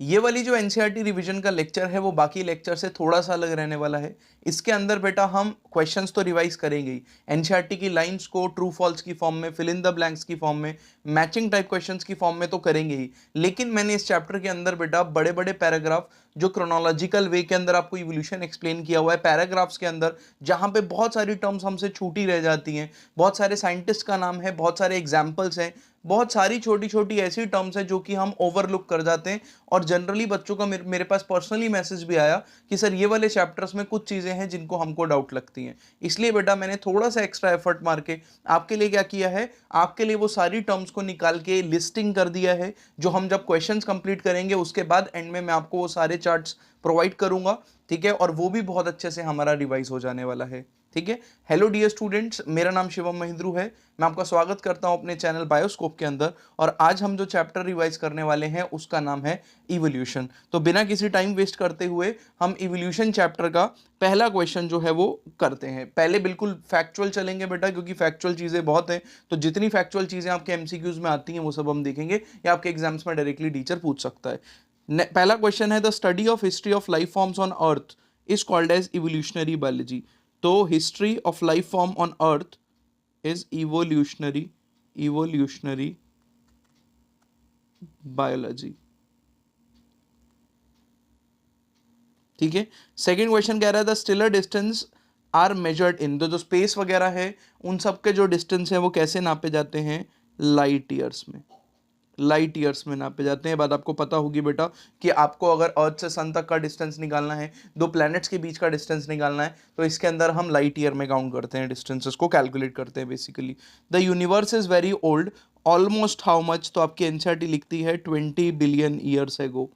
ये वाली जो एनसीईआरटी रिवीजन का लेक्चर है वो बाकी लेक्चर से थोड़ा सा अलग रहने वाला है। इसके अंदर बेटा हम क्वेश्चंस तो रिवाइज करेंगे ही, एनसीईआरटी की लाइंस को ट्रू फॉल्स की फॉर्म में, फिल इन द ब्लैंक्स की फॉर्म में, मैचिंग टाइप क्वेश्चंस की फॉर्म में तो करेंगे ही, लेकिन मैंने इस चैप्टर के अंदर बेटा बड़े बड़े पैराग्राफ जो क्रोनोलॉजिकल वे के अंदर आपको इवोल्यूशन एक्सप्लेन किया हुआ है, पैराग्राफ्स के अंदर जहां पे बहुत सारी टर्म्स हमसे छूटी रह जाती हैं, बहुत सारे साइंटिस्ट का नाम है, बहुत सारे एग्जाम्पल्स हैं, बहुत सारी छोटी छोटी ऐसी टर्म्स हैं जो कि हम ओवरलुक कर जाते हैं। और जनरली बच्चों का मेरे पास पर्सनली मैसेज भी आया कि सर ये वाले चैप्टर्स में कुछ चीज़ें हैं जिनको हमको डाउट लगती हैं, इसलिए बेटा मैंने थोड़ा सा एक्स्ट्रा एफर्ट मार के आपके लिए क्या किया है, आपके लिए वो सारी टर्म्स को निकाल के लिस्टिंग कर दिया है, जो हम जब क्वेश्चंस कंप्लीट करेंगे उसके बाद एंड में मैं आपको वो सारे चार्ट्स प्रोवाइड करूंगा, ठीक है, और वो भी बहुत अच्छे से हमारा रिवाइज हो जाने वाला है, ठीक है। हेलो डियर स्टूडेंट्स, मेरा नाम शिवम महिंद्रू है, मैं आपका स्वागत करता हूं अपने चैनल बायोस्कोप के अंदर। और आज हम जो चैप्टर रिवाइज करने वाले हैं उसका नाम है इवोल्यूशन। तो बिना किसी टाइम वेस्ट करते हुए हम इवोल्यूशन चैप्टर का पहला क्वेश्चन जो है वो करते हैं। पहले बिल्कुल फैक्चुअल चलेंगे बेटा, क्योंकि फैक्चुअल चीजें बहुत हैं, तो जितनी फैक्चुअल चीजें आपके एमसीक्यूज में आती हैं वो सब हम देखेंगे, या आपके एग्जाम्स में डायरेक्टली टीचर पूछ सकता है। पहला क्वेश्चन है, the study of history of life forms on earth is called as evolutionary biology. तो history of life form on earth is evolutionary biology, ठीक है। सेकेंड क्वेश्चन कह रहा है, the stellar distance are measured in, तो जो space वगैरह है उन सब के जो डिस्टेंस है वो कैसे नापे जाते हैं, लाइट ईयर्स में, लाइट ईयर्स में नापे जाते हैं। बात आपको पता होगी बेटा कि आपको अगर अर्थ से सन तक का डिस्टेंस निकालना है, दो प्लैनेट्स के बीच का डिस्टेंस निकालना है, तो इसके अंदर हम लाइट ईयर में काउंट करते हैं, डिस्टेंसेस को कैलकुलेट करते हैं basically. The universe is very old, almost how much, तो आपकी एनसीईआरटी लिखती है 20 बिलियन ईयर्स एगो,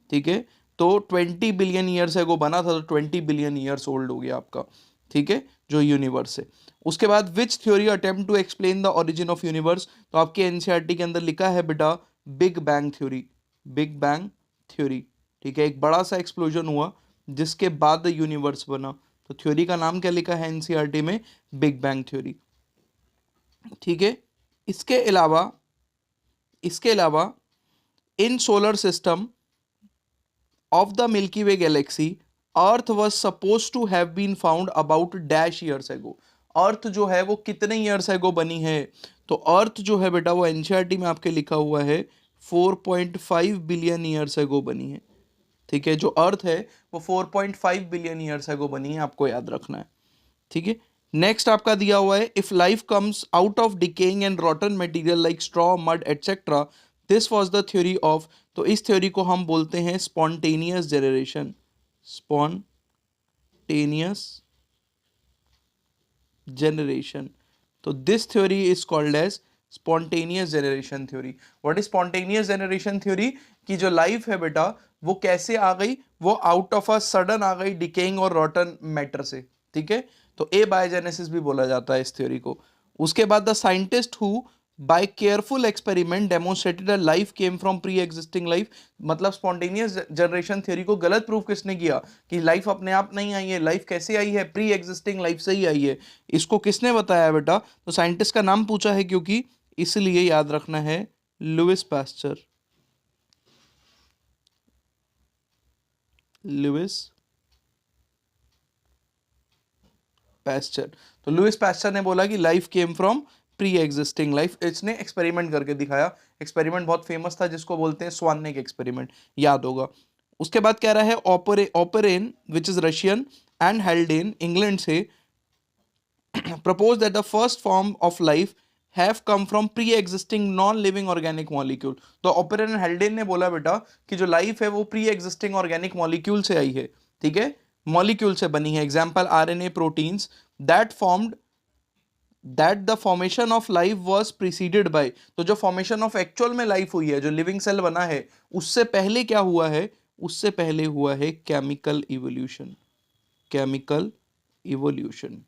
ठीक है। तो 20 बिलियन ईयर्स एगो बना था, तो 20 बिलियन ईयर्स ओल्ड हो गया आपका, ठीक है, जो यूनिवर्स है। उसके बाद which theory attempt to explain the origin of universe, तो आपके एनसीईआरटी के अंदर लिखा है बेटा big bang theory, big bang theory, ठीक है। एक बड़ा सा एक्सप्लोजन हुआ जिसके बाद यूनिवर्स बना, तो थ्योरी का नाम क्या लिखा है एनसीईआरटी में, बिग बैंग थ्योरी, ठीक है। इसके अलावा in solar system of the Milky Way galaxy, Earth was supposed to have been found about dash years ago। अर्थ जो है वो कितने ईयर्स एगो बनी है, तो अर्थ जो है बेटा वो एनसीईआरटी में आपके लिखा हुआ है 4.5 बिलियन ईयर्स एगो बनी है, ठीक है। जो अर्थ है वो 4.5 बिलियन ईयर्स एगो बनी है, आपको याद रखना है, ठीक है। नेक्स्ट आपका दिया हुआ है, if life comes out of decaying and rotten material like straw, mud etcetera, this was the theory of, तो इस थ्योरी को हम बोलते हैं स्पॉन्टेनियस जनरेशन, स्पॉन्टेनियस जनरेशन। तो this theory is called as spontaneous generation theory. What is spontaneous generation theory, कि जो life है बेटा वो कैसे आ गई, वो आउट ऑफ अ सडन आ गई डिकेइंग और रॉटन मैटर से, ठीक है। तो ए बायोजेनेसिस भी बोला जाता है इस थ्योरी को। उसके बाद the scientist who by careful experiment demonstrated a life came from pre existing life, मतलब स्पॉन्टेनियस जनरेशन थ्योरी को गलत प्रूफ किसने किया कि लाइफ अपने आप नहीं आई है, लाइफ कैसे आई है, प्री एग्जिस्टिंग लाइफ से ही आई है। इसको किसने बताया बेटा, तो साइंटिस्ट का नाम पूछा है क्योंकि, इसलिए याद रखना है लुइस पास्चर, लुइस पास्चर। तो लुइस पास्चर ने बोला कि life came from pre existing life, इसने एक्सपेरिमेंट करके दिखाया, एक्सपेरिमेंट बहुत फेमस था जिसको बोलते हैं स्वार्निक एक्सपेरिमेंट, याद होगा। उसके बाद कह रहा है Oparin which is Russian and Haldane England से propose that the first form of life have come from pre existing non living organic molecule. तो ओपेरेन एंड हेल्डेन ने बोला बेटा कि जो लाइफ है वो प्री एग्जिस्टिंग ऑर्गेनिक मॉलिक्यूल से आई है, ठीक है, मॉलिक्यूल से बनी है। Example RNA proteins that formed that the formation of life was preceded by, तो जो फॉर्मेशन ऑफ एक्चुअल में लाइफ हुई है, जो लिविंग सेल बना है, उससे पहले क्या हुआ है, उससे पहले हुआ है केमिकल इवोल्यूशन, केमिकल इवोल्यूशन,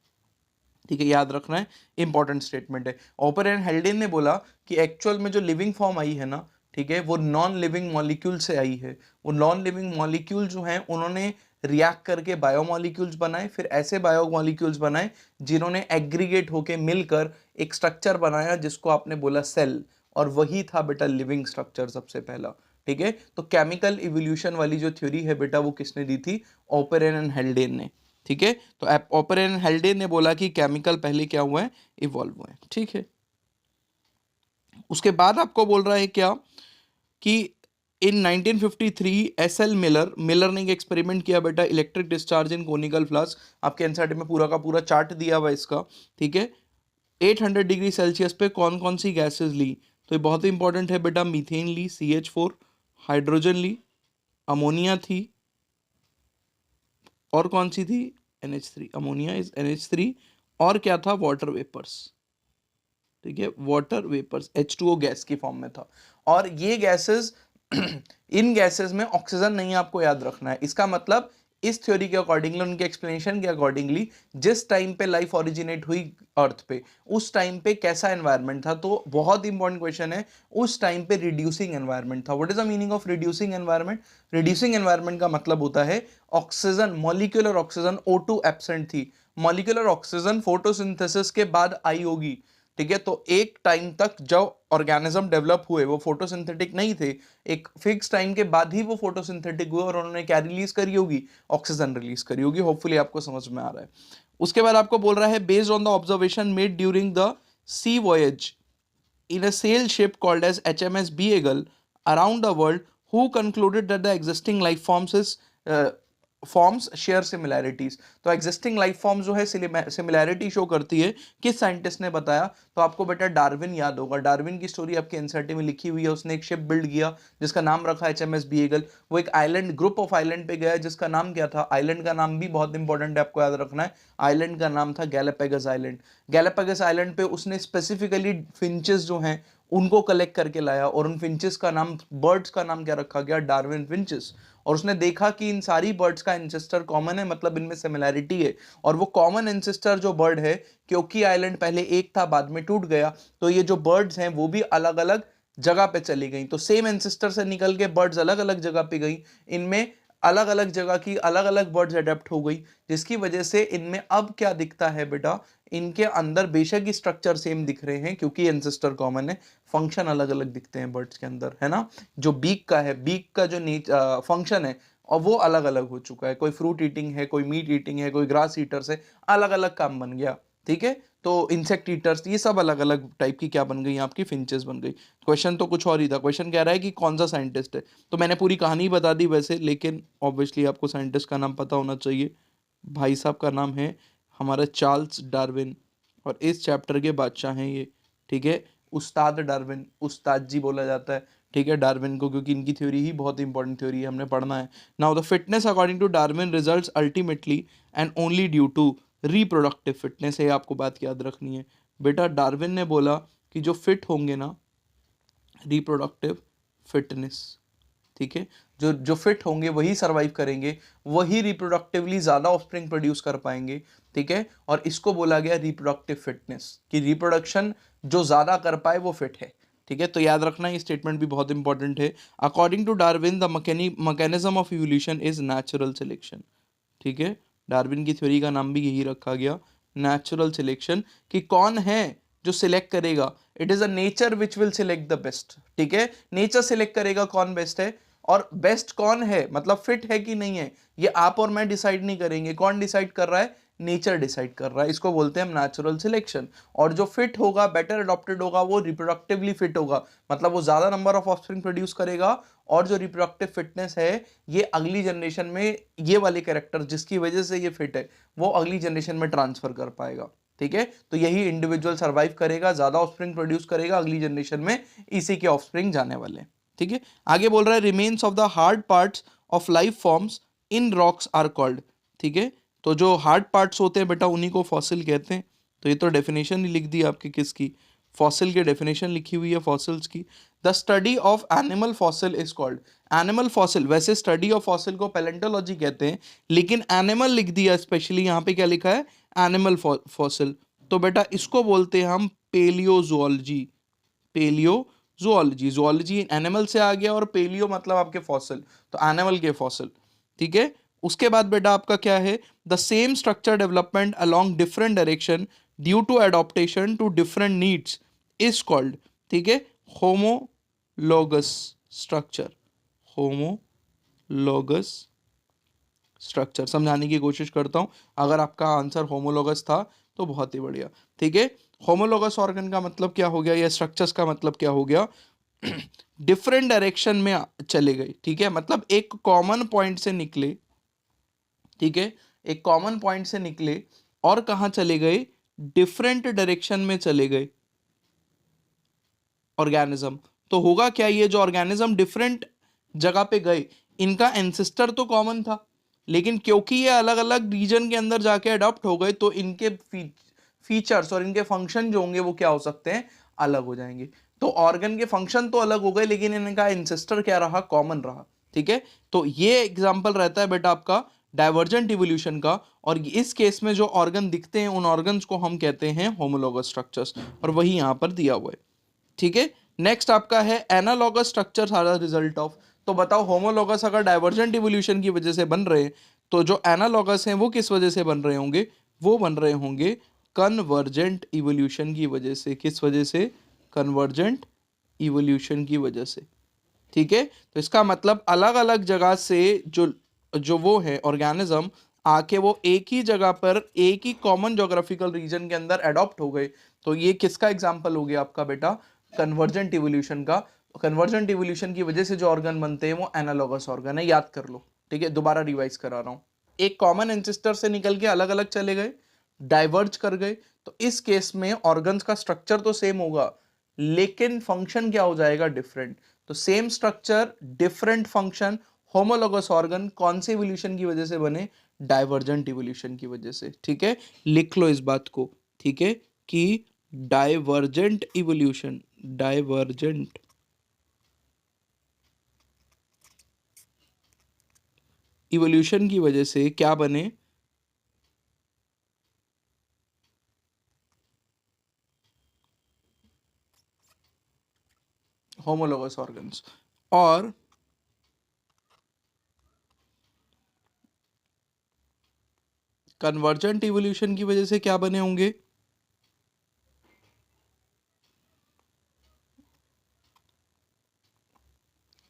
ठीक है, याद रखना है, इंपॉर्टेंट स्टेटमेंट है। ओपर एंड हेल्डेन ने बोला कि एक्चुअल में जो लिविंग फॉर्म आई है ना, ठीक है, वो नॉन लिविंग मॉलिक्यूल से आई है। वो नॉन लिविंग मॉलिक्यूल जो हैं उन्होंने रिएक्ट करके बायोमॉलिक्यूल्स बनाए, फिर ऐसे बायोमॉलिक्यूल्स बनाए जिन्होंने एग्रीगेट होके मिलकर एक स्ट्रक्चर बनाया जिसको आपने बोला सेल, और वही था बेटा लिविंग स्ट्रक्चर सबसे पहला, ठीक है। तो केमिकल इवोल्यूशन वाली जो थ्योरी है बेटा वो किसने दी थी? ओपेरेन एंड हेल्डेन ने, ठीक है। तो ओपेरेन एंड हेल्डेन ने बोला कि केमिकल पहले क्या हुआ है? इवॉल्व हुए हैं, ठीक है। उसके बाद आपको बोल रहा है क्या कि इन 1953 एसएल मिलर ने एक एक्सपेरिमेंट किया बेटा, electric discharge in conical flask. आपके एनसीईआरटी में पूरा का पूरा चार्ट दिया हुआ है इसका, ठीक है। 800 डिग्री सेल्सियस पे कौन कौन सी गैसेस ली? तो ये बहुत ही इंपॉर्टेंट है बेटा। मीथेन ली, CH4, हाइड्रोजन ली, अमोनिया थी, और कौन सी थी? NH3। अमोनिया इज NH3, और क्या था? वाटर वेपर्स, ठीक है। वाटर वेपर्स H2O गैस की फॉर्म में था। और ये गैसेस इन गैसेस में ऑक्सीजन नहीं, आपको याद रखना है। इसका मतलब इस थ्योरी के अकॉर्डिंगली, उनके एक्सप्लेनेशन के अकॉर्डिंगली, जिस टाइम पे लाइफ ओरिजिनेट हुई अर्थ पे, उस टाइम पे कैसा एनवायरनमेंट था? तो बहुत इंपॉर्टेंट क्वेश्चन है। उस टाइम पे रिड्यूसिंग एनवायरनमेंट था। What is the meaning of reducing environment? Reducing environment का मतलब होता है oxygen, molecular oxygen O2 absent थी। मॉलिक्यूलर ऑक्सीजन फोटोसिंथेसिस के बाद आई होगी, ठीक है। तो एक टाइम तक जो ऑर्गेनिज्म डेवलप हुए वो फोटोसिंथेटिक नहीं थे, एक फिक्स टाइम के बाद ही वो फोटोसिंथेटिक हुए, और उन्होंने क्या रिलीज करी होगी? ऑक्सीजन रिलीज करी होगी। होपफुली आपको समझ में आ रहा है। उसके बाद आपको बोल रहा है based on the observation made during the sea voyage in a sail ship called as HMS Beagle around the world, who concluded that the existing life forms is forms share similarities. तो existing life form जो है similarity show करती है, किस scientist ने बताया? तो आपको बेटा डार्विन याद होगा। डार्विन की स्टोरी आपके एनसीईआरटी में लिखी हुई है। उसने एक शिप बिल्ड किया जिसका नाम रखा HMS बीगल। वो एक आइलैंड, ग्रुप ऑफ आइलैंड पे गया जिसका नाम क्या था? आइलैंड का नाम भी बहुत इंपॉर्टेंट है, आपको याद रखना है। आइलैंड का नाम था गैलापागोस आइलैंड। गैलापागोस आइलैंड पे उसने स्पेसिफिकली फिंचेस जो हैं उनको कलेक्ट करके लाया, और उन फिंचेस का नाम, बर्ड्स का नाम क्या रखा गया? Darwin finches. और उसने देखा कि इन सारी बर्ड्स का एंसेस्टर कॉमन है, मतलब इनमें सिमिलैरिटी है। और वो कॉमन एंसेस्टर जो बर्ड है, क्योंकि आइलैंड पहले एक था बाद में टूट गया, तो ये जो बर्ड्स हैं वो भी अलग अलग जगह पे चली गई। तो सेम एंसेस्टर से निकल के बर्ड्स अलग अलग जगह पे गई। इनमें अलग अलग जगह की अलग अलग बर्ड्स अडेप्ट हो गई, जिसकी वजह से इनमें अब क्या दिखता है बेटा? इनके अंदर बेशक ही स्ट्रक्चर सेम दिख रहे हैं क्योंकि एंसेस्टर कॉमन है, फंक्शन अलग अलग दिखते हैं बर्ड्स के अंदर, है ना। जो बीक का है, बीक का जो फंक्शन है, और वो अलग अलग हो चुका है। कोई फ्रूट ईटिंग है, कोई मीट ईटिंग है, कोई ग्रास ईटर्स है, अलग अलग काम बन गया, ठीक है। तो इंसेक्ट ईटर्स, ये सब अलग अलग टाइप की क्या बन गई? आपकी फिंचेस बन गई। क्वेश्चन तो कुछ और ही था। क्वेश्चन कह रहा है कि कौन सा साइंटिस्ट है। तो मैंने पूरी कहानी बता दी वैसे, लेकिन ऑब्वियसली आपको साइंटिस्ट का नाम पता होना चाहिए। भाई साहब का नाम है हमारा चार्ल्स डार्विन, और इस चैप्टर के बादशाह हैं ये, ठीक है। उस्ताद डार्विन, उस्ताद जी बोला जाता है, ठीक है, डार्विन को, क्योंकि इनकी थ्योरी ही बहुत इंपॉर्टेंट थ्योरी है, हमने पढ़ना है। Now the fitness according to Darwin results ultimately and only due to reproductive fitness है। आपको बात याद रखनी है बेटा। डार्विन ने बोला कि जो फिट होंगे ना, रिप्रोडक्टिव फिटनेस, ठीक है, जो जो फिट होंगे वही सरवाइव करेंगे, वही रिप्रोडक्टिवली ज्यादा ऑफस्प्रिंग प्रोड्यूस कर पाएंगे, ठीक है। और इसको बोला गया रिप्रोडक्टिव फिटनेस, कि रिप्रोडक्शन जो ज्यादा कर पाए वो फिट है, ठीक है। तो याद रखना ये स्टेटमेंट भी बहुत इंपॉर्टेंट है। According to Darwin the mechanism of evolution is natural selection, ठीक है। डार्विन की थ्योरी का नाम भी यही रखा गया, नेचुरल सिलेक्शन, कि कौन है जो सिलेक्ट करेगा? It is a nature which will select the best, ठीक है। नेचर सिलेक्ट करेगा कौन बेस्ट है, और बेस्ट कौन है मतलब फिट है कि नहीं है, ये आप और मैं डिसाइड नहीं करेंगे। कौन डिसाइड कर रहा है? नेचर डिसाइड कर रहा है। इसको बोलते हैं हम नेचुरल सिलेक्शन। और जो फिट होगा, बेटर अडॉप्टेड होगा, वो रिप्रोडक्टिवली फिट होगा, मतलब वो ज्यादा नंबर ऑफ ऑफस्प्रिंग प्रोड्यूस करेगा। और जो रिप्रोडक्टिव फिटनेस है, ये अगली जनरेशन में ये वाले कैरेक्टर जिसकी वजह से ये फिट है, वो अगली जनरेशन में ट्रांसफर कर पाएगा, ठीक है। तो यही इंडिविजुअल सर्वाइव करेगा, ज्यादा ऑफस्प्रिंग प्रोड्यूस करेगा, अगली जनरेशन में इसी के ऑफस्प्रिंग जाने वाले हैं, ठीक है। आगे बोल रहा है remains of the hard parts of life forms in rocks are called, ठीक है। तो जो हार्ड पार्ट्स होते हैं बेटा उन्हीं को फॉसिल कहते हैं। तो ये तो डेफिनेशन ही लिख दी आपकी, किसकी? फॉसिल की डेफिनेशन लिखी हुई है फॉसिल्स की। The study of animal fossil is called, animal fossil, वैसे स्टडी ऑफ फॉसिल को पैलेंटोलॉजी कहते हैं, लेकिन एनिमल लिख दिया स्पेशली, यहाँ पे क्या लिखा है? Animal fossil. तो बेटा इसको बोलते हैं हम पेलियोजोलॉजी, पेलियोजोलॉजी। जोलॉजी एनिमल से आ गया, और पेलियो मतलब आपके फॉसिल, तो एनिमल के फॉसिल, ठीक है। उसके बाद बेटा आपका क्या है? The same structure development along different direction due to adaptation to different needs is called, ठीक है, होमोलोगस स्ट्रक्चर, होमोलोगस स्ट्रक्चर। समझाने की कोशिश करता हूं, अगर आपका आंसर होमोलोगस था तो बहुत ही बढ़िया। ठीक है, होमोलोगस ऑर्गन का मतलब क्या हो गया, या स्ट्रक्चर्स का मतलब क्या हो गया, डिफरेंट डायरेक्शन में चले गए। ठीक है, मतलब एक कॉमन पॉइंट से निकले, ठीक है, एक कॉमन पॉइंट से निकले और कहां चले गए, डिफरेंट डायरेक्शन में चले गए ऑर्गेनिज्म। तो होगा क्या, ये जो ऑर्गेनिज्म डिफरेंट जगह पे गए, इनका एंसेस्टर तो कॉमन था, लेकिन क्योंकि ये अलग अलग रीजन के अंदर जाके अडॉप्ट हो गए, तो इनके फीचर्स और इनके फंक्शन जो होंगे वो क्या हो सकते हैं, अलग हो जाएंगे। तो ऑर्गन के फंक्शन तो अलग हो गए, लेकिन इनका एंसेस्टर क्या रहा, कॉमन रहा। ठीक है, तो ये एग्जाम्पल रहता है बेटा आपका डाइवर्जेंट इवोल्यूशन का, और इस केस में जो ऑर्गन दिखते हैं उन ऑर्गन्स को हम कहते हैं होमोलोगस स्ट्रक्चर्स, और वही यहां पर दिया हुआ है। ठीक है, नेक्स्ट आपका है analogous structures are the result of. तो बताओ, होमोलोगस अगर डाइवर्जेंट इवोल्यूशन की वजह से बन रहे हैं, तो जो एनालॉगस हैं वो किस वजह से बन रहे होंगे, वो बन रहे होंगे कन्वर्जेंट इवोल्यूशन की वजह से। किस वजह से, कन्वर्जेंट इवोल्यूशन की वजह से। ठीक है, तो इसका मतलब अलग अलग जगह से जो जो वो है ऑर्गेनिज्म आके वो एक ही जगह पर एक ही कॉमन ज्योग्राफिकल रीजन के अंदर अडॉप्ट हो गए। तो ये किसका एग्जांपल हो गया आपका बेटा, कन्वर्जेंट इवोल्यूशन का। कन्वर्जेंट इवोल्यूशन की वजह से जो ऑर्गन बनते हैं वो एनालॉगस ऑर्गन है, याद कर लो। ठीक है, दोबारा रिवाइज करा रहा हूं, एक कॉमन एंसेस्टर से निकल के अलग अलग चले गए, डाइवर्ज कर गए, तो इस केस में ऑर्गन्स का स्ट्रक्चर तो सेम होगा, लेकिन फंक्शन क्या हो जाएगा, डिफरेंट। तो same structure different function, homologous organ कौन से इवोल्यूशन की वजह से बने, डाइवर्जेंट इवोल्यूशन की वजह से। ठीक है, लिख लो इस बात को। ठीक है, कि डाइवर्जेंट इवोल्यूशन, डाइवर्जेंट इवोल्यूशन की वजह से क्या बने, होमोलोगस ऑर्गन्स। और कन्वर्जेंट इवोल्यूशन की वजह से क्या बने होंगे,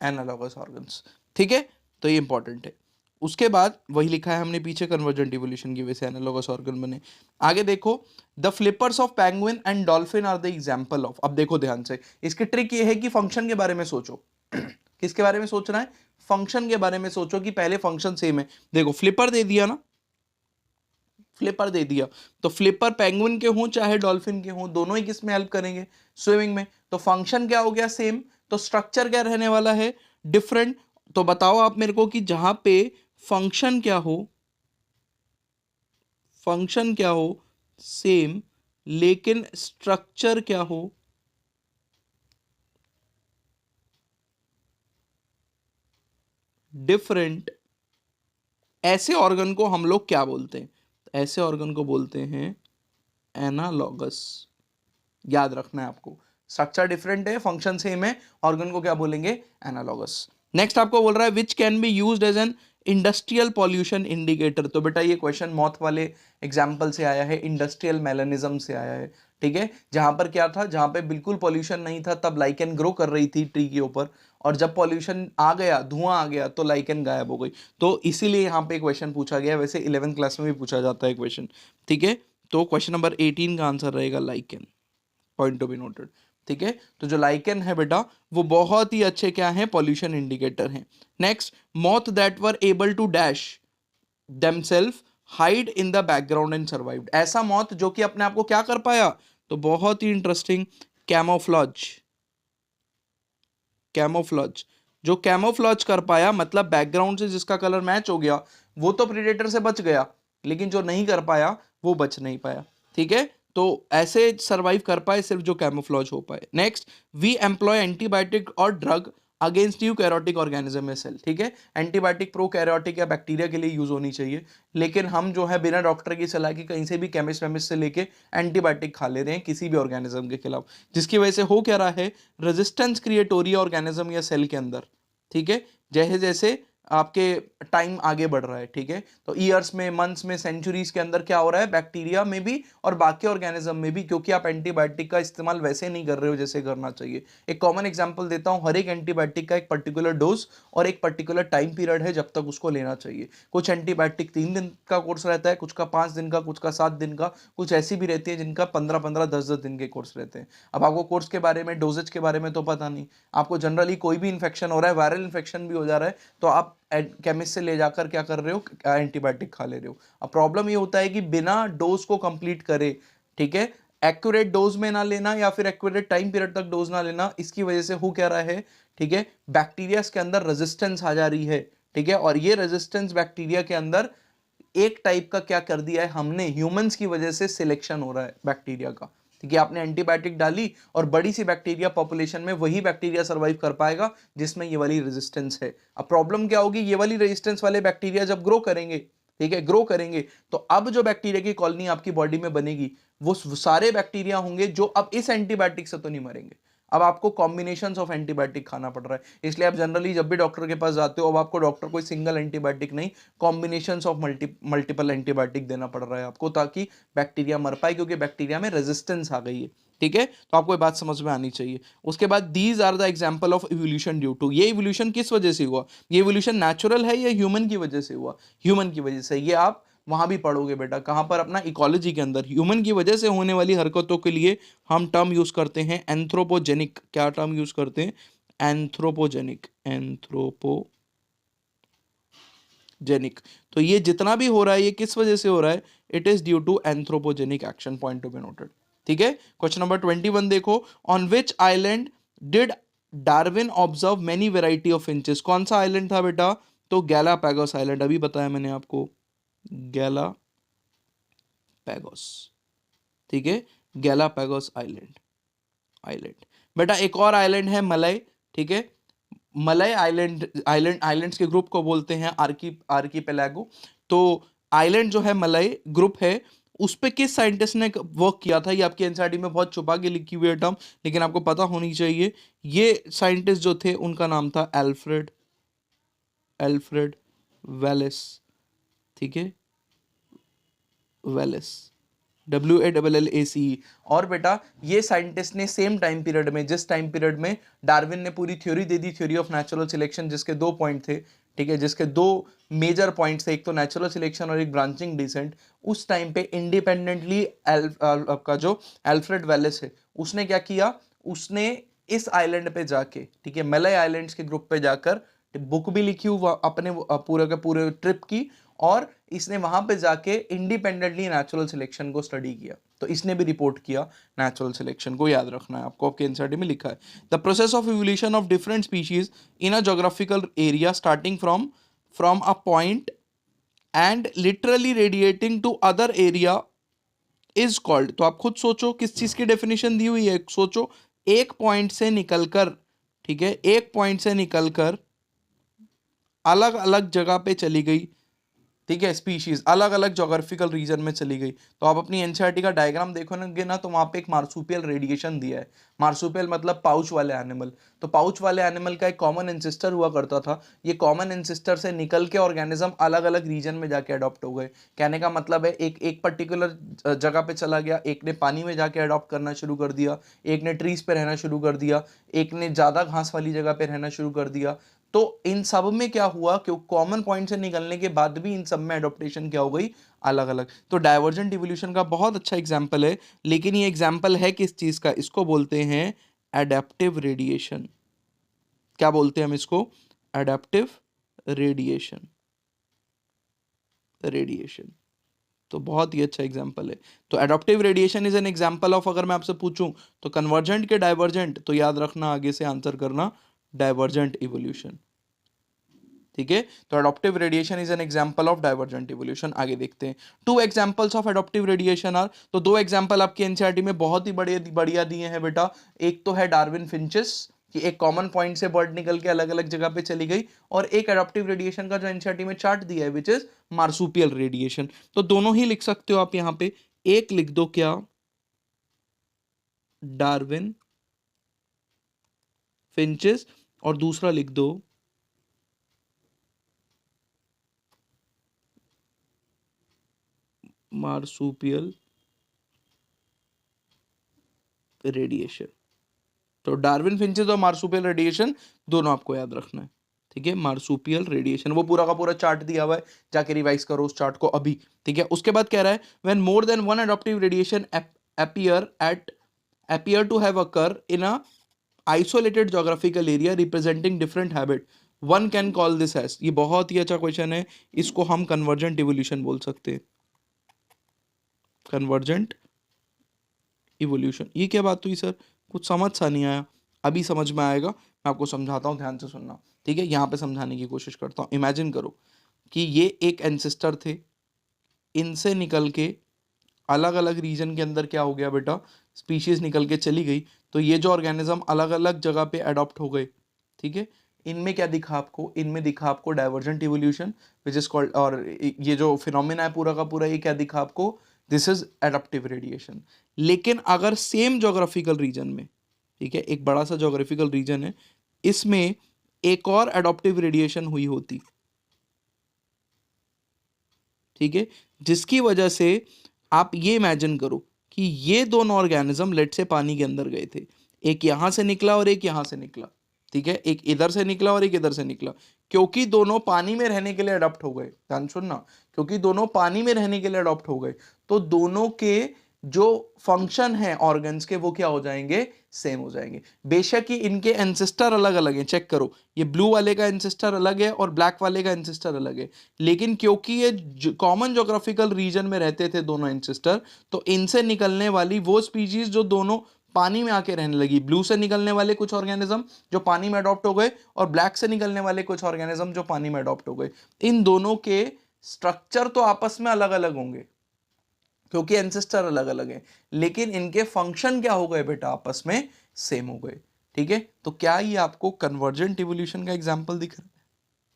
एनालॉगस ऑर्गन्स। ठीक है, तो ये इंपॉर्टेंट है। उसके बाद वही लिखा है हमने पीछे, कन्वर्जेंट इवोल्यूशन की वजह से एनालॉगस ऑर्गन बने। आगे देखो, the flippers of penguin and dolphin are the example of. अब देखो ध्यान से, इसकी ट्रिक ये है कि फंक्शन के बारे में सोचो। किसके बारे में सोचना है, फंक्शन के बारे में सोचो कि पहले फंक्शन सेम है। देखो फ्लिपर दे दिया ना, फ्लिपर दे दिया, तो फ्लिपर पेंगुइन के हों चाहे डॉल्फिन के हों, दोनों ही किस में हेल्प करेंगे, स्विमिंग में। तो फंक्शन क्या हो गया, सेम। तो स्ट्रक्चर क्या रहने वाला है, डिफरेंट। तो बताओ आप मेरे को कि जहां पे फंक्शन क्या हो, फंक्शन क्या हो सेम, लेकिन स्ट्रक्चर क्या हो डिफरेंट, ऐसे ऑर्गन को हम लोग क्या बोलते हैं, ऐसे ऑर्गन को बोलते हैं एनालॉगस। याद रखना है आपको, स्ट्रक्चर डिफरेंट है, फंक्शन सेम है, ऑर्गन को क्या बोलेंगे, एनालॉगस। नेक्स्ट आपको बोल रहा है which can be used as an industrial pollution indicator. तो बेटा ये क्वेश्चन मौत वाले एग्जाम्पल से आया है, इंडस्ट्रियल मेलानिज्म से आया है। ठीक है, जहां पर क्या था, जहां पे बिल्कुल पॉल्यूशन नहीं था तब लाइकेन ग्रो कर रही थी ट्री के ऊपर, और जब पॉल्यूशन आ गया, धुआं आ गया, तो लाइकेन गायब हो गई। तो इसीलिए यहाँ पे क्वेश्चन पूछा गया, वैसे 11th क्लास में भी पूछा जाता है क्वेश्चन। ठीक है, तो क्वेश्चन नंबर 18 का आंसर रहेगा lichen, point to be noted. ठीक है, तो जो लाइकेन है बेटा वो बहुत ही अच्छे क्या है, पॉल्यूशन इंडिकेटर हैं। Next, moth that were able to dash themselves hide in the background and survived. ऐसा मॉथ जो कि अपने आप को क्या कर पाया, तो बहुत ही इंटरेस्टिंग, कैमोफ्लॉज। कैमोफ्लॉज, जो कैमोफ्लॉज कर पाया, मतलब बैकग्राउंड से जिसका कलर मैच हो गया वो तो प्रीडेटर से बच गया, लेकिन जो नहीं कर पाया वो बच नहीं पाया। ठीक है, तो ऐसे सरवाइव कर पाए सिर्फ जो कैमोफ्लॉज हो पाए। नेक्स्ट, वी एम्प्लॉय एंटीबायोटिक और ड्रग अगेंस्ट यूकैरियोटिक ऑर्गेनिज्म या सेल। ठीक है, एंटीबायोटिक प्रोकैरियोटिक या बैक्टीरिया के लिए यूज होनी चाहिए, लेकिन हम जो है बिना डॉक्टर की सलाह के कहीं से भी केमिस्ट वेमिस्ट से लेके एंटीबायोटिक खा ले रहे हैं किसी भी ऑर्गेनिज्म के खिलाफ, जिसकी वजह से हो क्या रहा है, रेजिस्टेंस क्रिएट हो रही है ऑर्गेनिज्म या सेल के अंदर। ठीक है, जैसे जैसे आपके टाइम आगे बढ़ रहा है, ठीक है। तो ईयर्स में, मंथ्स में, सेंचुरीज के अंदर क्या हो रहा है बैक्टीरिया में भी और बाकी ऑर्गेनिज्म में भी, क्योंकि आप एंटीबायोटिक का इस्तेमाल वैसे नहीं कर रहे हो जैसे करना चाहिए। एक कॉमन एग्जांपल देता हूं, हर एक एंटीबायोटिक का एक पर्टिकुलर डोज और एक पर्टिकुलर टाइम पीरियड है जब तक उसको लेना चाहिए। कुछ एंटीबायोटिक 3 दिन का कोर्स रहता है, कुछ का 5 दिन का, कुछ का 7 दिन का, कुछ ऐसी भी रहती है जिनका 15-15, 10-10 दिन के कोर्स रहते हैं। अब आपको कोर्स के बारे में, डोजेज के बारे में तो पता नहीं, आपको जनरली कोई भी इन्फेक्शन हो रहा है, वायरल इन्फेक्शन भी हो जा रहा है, तो आप केमिस्ट से ले जाकर क्या कर रहे हो, एंटीबायोटिक खा ले रहे हो। अब प्रॉब्लम ये होता है कि बिना डोज को कंप्लीट करे, ठीक है, एक्यूरेट डोज में ना लेना या फिर एक्यूरेट टाइम पीरियड तक डोज ना लेना, इसकी वजह से हो क्या रहा है, ठीक है, बैक्टीरिया के अंदर रेजिस्टेंस आ जा रही है, ठीक है। और ये रेजिस्टेंस बैक्टीरिया के अंदर एक टाइप का क्या कर दिया है हमने, ह्यूमंस की वजह से सिलेक्शन हो रहा है बैक्टीरिया का, ठीक है। आपने एंटीबायोटिक डाली और बड़ी सी बैक्टीरिया पॉपुलेशन में वही बैक्टीरिया सर्वाइव कर पाएगा जिसमें ये वाली रेजिस्टेंस है। अब प्रॉब्लम क्या होगी, ये वाली रेजिस्टेंस वाले बैक्टीरिया जब ग्रो करेंगे, ठीक है, ग्रो करेंगे, तो अब जो बैक्टीरिया की कॉलोनी आपकी बॉडी में बनेगी वो सारे बैक्टीरिया होंगे जो अब इस एंटीबायोटिक से तो नहीं मरेंगे। अब आपको कॉम्बिनेशंस ऑफ एंटीबायोटिक खाना पड़ रहा है, इसलिए आप जनरली जब भी डॉक्टर के पास जाते हो, अब आपको डॉक्टर कोई सिंगल एंटीबायोटिक नहीं, कॉम्बिनेशंस ऑफ मल्टीपल एंटीबायोटिक देना पड़ रहा है आपको, ताकि बैक्टीरिया मर पाए, क्योंकि बैक्टीरिया में रेजिस्टेंस आ गई है, ठीक है। तो आपको ये बात समझ में आनी चाहिए। उसके बाद these are the example of evolution due to, ये इवोल्यूशन किस वजह से हुआ, ये इवोल्यूशन नेचुरल है या ह्यूमन की वजह से हुआ, ह्यूमन की वजह से। ये आप वहां भी पढ़ोगे बेटा, कहां पर, अपना इकोलॉजी के अंदर, ह्यूमन की वजह से होने वाली हरकतों के लिए हम टर्म यूज करते हैं एंथ्रोपोजेनिक। क्या टर्म यूज करते हैं, एंथ्रोपोजेनिक, एंथ्रोपोजेनिक। तो ये जितना भी हो रहा है ये किस वजह से हो रहा है, it is due to anthropogenic action, point to be noted, ठीक है। क्वेश्चन नंबर 21 देखो, on which island did Darwin observe many variety of finches. कौन सा आइलैंड था बेटा, तो गैलापैगोस आइलैंड, अभी बताया मैंने आपको, गैलापैगोस, ठीक है, गैलापैगोस आइलैंड, आइलैंड। बेटा एक और आइलैंड है मलय, ठीक है, मलय आइलैंड, आइलैंड्स के ग्रुप को बोलते हैं आर्कीपेलागो। तो आइलैंड जो है मलय ग्रुप है, उस पे किस साइंटिस्ट ने वर्क किया था, ये आपकी एनसीईआरटी में बहुत छुपा के लिखी हुई है टर्म, लेकिन आपको पता होनी चाहिए। ये साइंटिस्ट जो थे उनका नाम था एल्फ्रेड, एल्फ्रेड वेलेस, ठीक है, वेलेस, WALLACE। और बेटा ये साइंटिस्ट ने सेम टाइम पीरियड में, जिस टाइम पीरियड में डार्विन ने पूरी theory they the, theory of natural selection, जिसके 2 पॉइंट थे, ठीक है, जिसके 2 मेजर पॉइंट्स थे, एक तो नेचुरल सिलेक्शन और एक ब्रांचिंग डिसेंट, उस टाइम पे इंडिपेंडेंटली आपका जो एल्फ्रेड वेलेस है उसने क्या किया, उसने इस आइलैंड पे जाके, ठीक है, मलय आइलैंड्स के ग्रुप पे जाकर बुक भी लिखी हुई अपने पूरे के पूरे ट्रिप की, और इसने वहां पे जाके इंडिपेंडेंटली नेचुरल सिलेक्शन को स्टडी किया। तो इसने भी रिपोर्ट किया नेचुरल सिलेक्शन को, याद रखना है आपको, आपके एनसीईआरटी में लिखा है। The process of evolution of different species in a geographical area starting from a point and literally radiating to other area is called. तो आप खुद सोचो किस चीज की डेफिनेशन दी हुई है, सोचो, एक पॉइंट से निकलकर, ठीक है, एक पॉइंट से निकलकर अलग अलग जगह पे चली गई, ठीक है, स्पीशीज अलग अलग जोग्राफिकल रीजन में चली गई। तो आप अपनी एनसीईआरटी का डायग्राम देखोगे ना, तो वहां पे एक मार्सुपियल रेडिएशन दिया है। मार्सुपियल मतलब पाउच वाले एनिमल। तो पाउच वाले एनिमल का एक कॉमन एंसेस्टर हुआ करता था, ये कॉमन एंसेस्टर से निकल के ऑर्गेनिज्म अलग अलग रीजन में जाके अडॉप्ट हो गए। कहने का मतलब है एक एक पर्टिकुलर जगह पे चला गया, एक ने पानी में जाके अडॉप्ट करना शुरू कर दिया, एक ने ट्रीज पे रहना शुरू कर दिया, एक ने ज्यादा घास वाली जगह पे रहना शुरू कर दिया। तो इन सब में क्या हुआ कि कॉमन पॉइंट से निकलने के बाद भी इन सब में एडॉप्टेशन क्या हो गई, अलग अलग। तो डाइवर्जेंट इवोल्यूशन का बहुत अच्छा एग्जांपल है, लेकिन ये एग्जांपल है किस चीज का, इसको बोलते हैं एडेप्टिव रेडिएशन। क्या बोलते हैं हम इसको, एडेप्टिव रेडिएशन, रेडिएशन। तो बहुत ही अच्छा एग्जांपल है। तो adaptive radiation is an example of, अगर मैं आपसे पूछूं तो कन्वर्जेंट के डाइवर्जेंट, तो याद रखना आगे से आंसर करना डाइवर्जेंट इवोल्यूशन, ठीक है। तो adaptive radiation is an example of divergent evolution. आगे देखते हैं, 2 examples of adaptive radiation are. तो 2 एग्जांपल आपके एनसीईआरटी में बहुत ही बढ़िया दिए हैं बेटा। एक तो है डार्विन फिंचेस, कि एक कॉमन पॉइंट से बर्ड निकल के अलग अलग जगह पे चली गई, और एक एडॉप्टिव रेडिएशन का जो एनसीईआरटी में चार्ट दिया है विच इज मार्सुपियल रेडिएशन। तो दोनों ही लिख सकते हो आप यहां पे, एक लिख दो क्या, डार्विन फिंचेस, और दूसरा लिख दो मार्सुपियल रेडिएशन। तो डार्विन फिंचेस और मार्सुपियल रेडिएशन दोनों आपको याद रखना है, ठीक है। मार्सुपियल रेडिएशन, वो पूरा का पूरा चार्ट दिया हुआ है, जाके रिवाइज करो उस चार्ट को अभी, ठीक है। उसके बाद कह रहा है when more than one adaptive radiation appear to have occur in a isolated geographical area representing different habit, one can call this as, ये बहुत ही अच्छा क्वेश्चन है, इसको हम कन्वर्जेंट इवोल्यूशन बोल सकते हैं, कन्वर्जेंट इवोल्यूशन। ये क्या बात हुई सर, कुछ समझ सा नहीं आया, अभी समझ में आएगा, मैं आपको समझाता हूँ, ध्यान से सुनना, ठीक है। यहाँ पे समझाने की कोशिश करता हूँ। इमेजिन करो कि ये एक एंसेस्टर थे, इनसे निकल के अलग अलग रीजन के अंदर क्या हो गया बेटा, स्पीशीज निकल के चली गई, तो ये जो ऑर्गेनिज्म अलग अलग जगह पे अडॉप्ट हो गए, ठीक है। इनमें क्या दिखा आपको, इनमें दिखा आपको divergent evolution which is called, और ये जो फिनोमिना है पूरा का पूरा, ये क्या दिखा आपको, दिस इज एडॉप्टिव रेडिएशन। लेकिन अगर सेम जोग्राफिकल रीजन में, ठीक है, एक बड़ा सा जोग्राफिकल रीजन है, इसमें एक और एडॉप्टिव रेडिएशन हुई होती, ठीक है, जिसकी वजह से आप ये इमेजिन करो कि ये दोनों ऑर्गेनिज्म लेट से पानी के अंदर गए थे, एक यहां से निकला और एक यहां से निकला, ठीक है, एक इधर से निकला और एक इधर से निकला, क्योंकि दोनों पानी में रहने के लिए अडॉप्ट हो गए, ध्यान सुनना, क्योंकि दोनों पानी में रहने के लिए अडॉप्ट हो गए, तो दोनों के जो फंक्शन है ऑर्गन्स के वो क्या हो जाएंगे, सेम हो जाएंगे। बेशक ही इनके एंसेस्टर अलग अलग हैं, चेक करो, ये ब्लू वाले का एंसेस्टर अलग है और ब्लैक वाले का एंसेस्टर अलग है, लेकिन क्योंकि ये कॉमन ज्योग्राफिकल रीजन में रहते थे दोनों एंसेस्टर, तो इनसे निकलने वाली वो स्पीशीज जो दोनों पानी में आके रहने लगी, ब्लू से निकलने वाले कुछ ऑर्गेनिज्म जो पानी में अडॉप्ट हो गए और ब्लैक से निकलने वाले कुछ ऑर्गेनिज्म जो पानी में अडॉप्ट हो गए, इन दोनों के स्ट्रक्चर तो आपस में अलग अलग होंगे क्योंकि एंसेस्टर अलग अलग है, लेकिन इनके फंक्शन क्या हो गए बेटा, आपस में सेम हो गए, ठीक है। तो क्या ये आपको कन्वर्जेंट इवोल्यूशन का एग्जांपल दिख रहा है,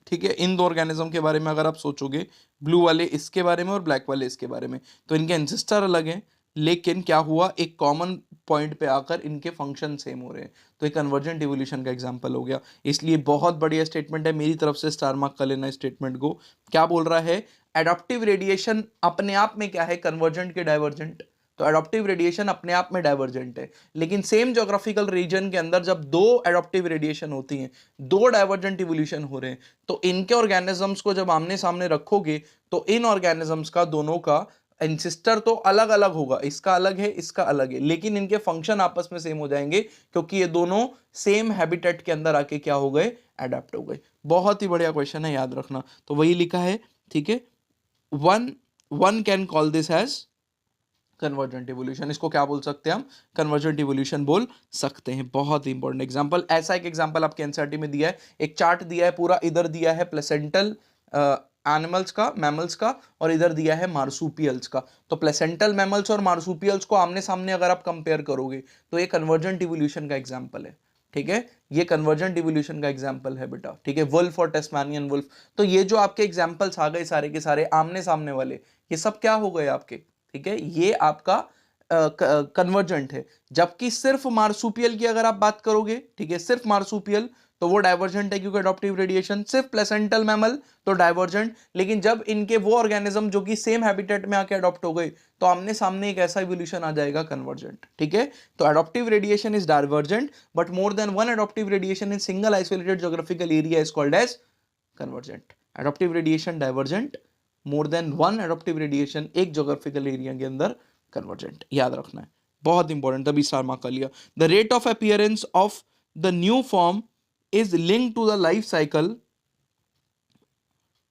ठीक है। इन दो ऑर्गेनिज्म के बारे में अगर आप सोचोगे, ब्लू वाले इसके बारे में और ब्लैक वाले इसके बारे में, तो इनके एंसेस्टर अलग हैं, लेकिन क्या हुआ, एक कॉमन पॉइंट पे आकर इनके फंक्शन सेम हो रहे हैं, तो एक कन्वर्जेंट इवोल्यूशन का एग्जांपल हो गया। इसलिए बहुत बढ़िया स्टेटमेंट है, मेरी तरफ से स्टार मार्क कर लेना स्टेटमेंट को। क्या बोल रहा है, एडॉप्टिव रेडिएशन अपने आप में क्या है, कन्वर्जेंट के डाइवर्जेंट, तो एडॉप्टिव रेडिएशन अपने आप में डाइवर्जेंट है, लेकिन सेम ज्योग्राफिकल रीजन के अंदर जब दो एडॉप्टिव रेडिएशन होती हैं, दो डाइवर्जेंट इवोल्यूशन हो रहे हैं, तो इनके ऑर्गेनिजम्स को जब आमने सामने रखोगे तो इन ऑर्गेनिजम्स का दोनों का एंसिस्टर तो अलग अलग होगा, इसका अलग है इसका अलग है, लेकिन इनके फंक्शन आपस में सेम हो जाएंगे क्योंकि ये दोनों सेम हैबिटेट के अंदर आके क्या हो गए, अडेप्ट हो गए। बहुत ही बढ़िया क्वेश्चन है, याद रखना। तो वही लिखा है, ठीक है, one can call this as convergent evolution. इसको क्या बोल सकते हैं हम, कन्वर्जेंट इवोल्यूशन बोल सकते हैं। बहुत ही इंपॉर्टेंट एग्जांपल, ऐसा एक एग्जांपल आपके एनसीईआरटी में दिया है, एक चार्ट दिया है पूरा, इधर दिया है प्लेसेंटल एनिमल्स का, मैमल्स का, और इधर दिया है मार्सुपियल्स का। तो प्लेसेंटल मैमल्स और मार्सुपियल्स को आमने सामने अगर आप कंपेयर करोगे तो ये कन्वर्जेंट इवोल्यूशन का एग्जांपल है, ठीक है, ये कन्वर्जेंट इवोल्यूशन का एग्जांपल है बेटा, ठीक है। वुल्फ और टेस्मानियन वुल्फ, तो ये जो आपके एग्जांपल्स आ गए सारे के सारे आमने सामने वाले, ये सब क्या हो गए आपके, ठीक है, ये आपका कन्वर्जेंट है। जबकि सिर्फ मार्सुपियल की अगर आप बात करोगे, ठीक है, सिर्फ मार्सुपियल, तो वो डाइवर्जेंट है क्योंकि अडॉप्टिव रेडिएशन। सिर्फ प्लेसेंटल मैमल तो डाइवर्जेंट, लेकिन जब इनके वो ऑर्गेनिज्म जो कि सेम हैबिटेट में आके अडॉप्ट हो गए तो आमने सामने एक ऐसा इवोल्यूशन आ जाएगा कन्वर्जेंट, ठीक है। तो adaptive radiation is divergent, but more than one adaptive radiation in single isolated geographical area is called as convergent. Adaptive radiation divergent, more than one adaptive radiation एक ज्योग्राफिकल एरिया के अंदर convergent, याद रखना है, बहुत इंपॉर्टेंट, तभी star mark कर लिया। The rate of appearance of the new form is link to the life cycle,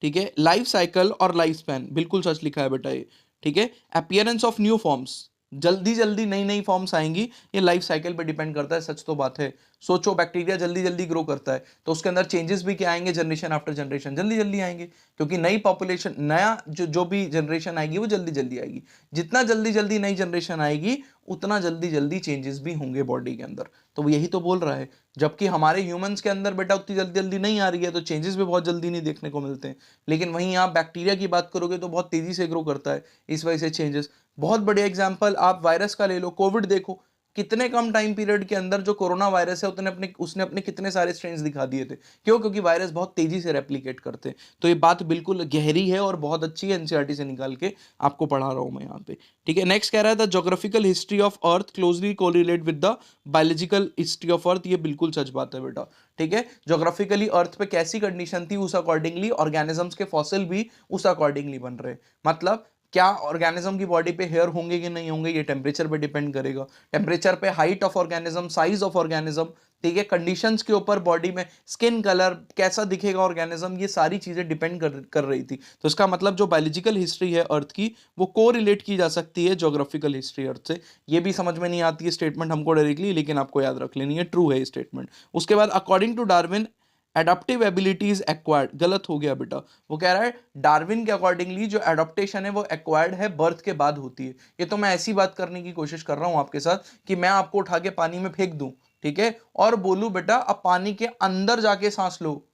ठीक है, लाइफ साइकिल और लाइफ स्पैन, बिल्कुल सच लिखा है बेटा ये, ठीक है। अपीयरेंस ऑफ न्यू फॉर्म्स, जल्दी जल्दी नई नई फॉर्म्स आएंगी, ये लाइफ साइकिल पे डिपेंड करता है, सच तो बात है। सोचो, बैक्टीरिया जल्दी जल्दी ग्रो करता है तो उसके अंदर चेंजेस भी क्या आएंगे, जनरेशन आफ्टर जनरेशन जल्दी जल्दी आएंगे, क्योंकि नई पॉपुलेशन, नया जो भी जनरेशन आएगी वो जल्दी जल्दी आएगी। जितना जल्दी जल्दी नई जनरेशन आएगी उतना जल्दी जल्दी चेंजेस भी होंगे बॉडी के अंदर, तो यही तो बोल रहा है। जबकि हमारे ह्यूमंस के अंदर बेटा उतनी जल्दी जल्दी नहीं आ रही है, तो चेंजेस भी बहुत जल्दी नहीं देखने को मिलते हैं, लेकिन वहीं आप बैक्टीरिया की बात करोगे तो बहुत तेजी से ग्रो करता है, इस वजह से चेंजेस। बहुत बढ़िया एग्जांपल आप वायरस का ले लो, कोविड देखो, कितने कम टाइम पीरियड के अंदर जो कोरोना वायरस है उसने अपने कितने सारे स्ट्रेन्स दिखा दिए थे। क्यों? क्योंकि वायरस बहुत तेजी से रेप्लिकेट करते हैं। तो ये बात बिल्कुल गहरी है और बहुत अच्छी है, एनसीईआरटी से निकाल के आपको पढ़ा रहा हूं मैं यहाँ पे। ठीक है, नेक्स्ट कह रहा है the geographical history of earth closely correlate with the biological history of earth. ये बिल्कुल सच बात है बेटा। ठीक है, ज्योग्राफिकली अर्थ पे कैसी कंडीशन थी उस अकॉर्डिंगली ऑर्गेनिजम्स के फॉसिल भी उस अकॉर्डिंगली बन रहे। मतलब क्या ऑर्गेनिज्म की बॉडी पे हेयर होंगे कि नहीं होंगे, ये टेम्परेचर पे डिपेंड करेगा। टेम्परेचर पे height of organism, size of organism, ठीक है, कंडीशंस के ऊपर बॉडी में स्किन कलर कैसा दिखेगा ऑर्गेनिज्म, ये सारी चीजें डिपेंड कर रही थी। तो इसका मतलब जो बायोलॉजिकल हिस्ट्री है अर्थ की वो को रिलेट की जा सकती है ज्योग्राफिकल हिस्ट्री अर्थ से। ये भी समझ में नहीं आती है स्टेटमेंट हमको डायरेक्टली, लेकिन आपको याद रख लेनी है, ट्रू है ये स्टेटमेंट। उसके बाद according to Darwin adaptive abilities acquired, गलत हो गया बेटा। वो कह रहा है डार्विन के अकॉर्डिंगली जो एडॉप्टेशन है वो एक्वायर्ड है, बर्थ के बाद होती है। ये तो मैं ऐसी बात करने की कोशिश कर रहा हूं आपके साथ कि मैं आपको उठा के पानी में फेंक दूं, ठीक है, और बोलूं बेटा अब पानी के अंदर जाके सांस लो,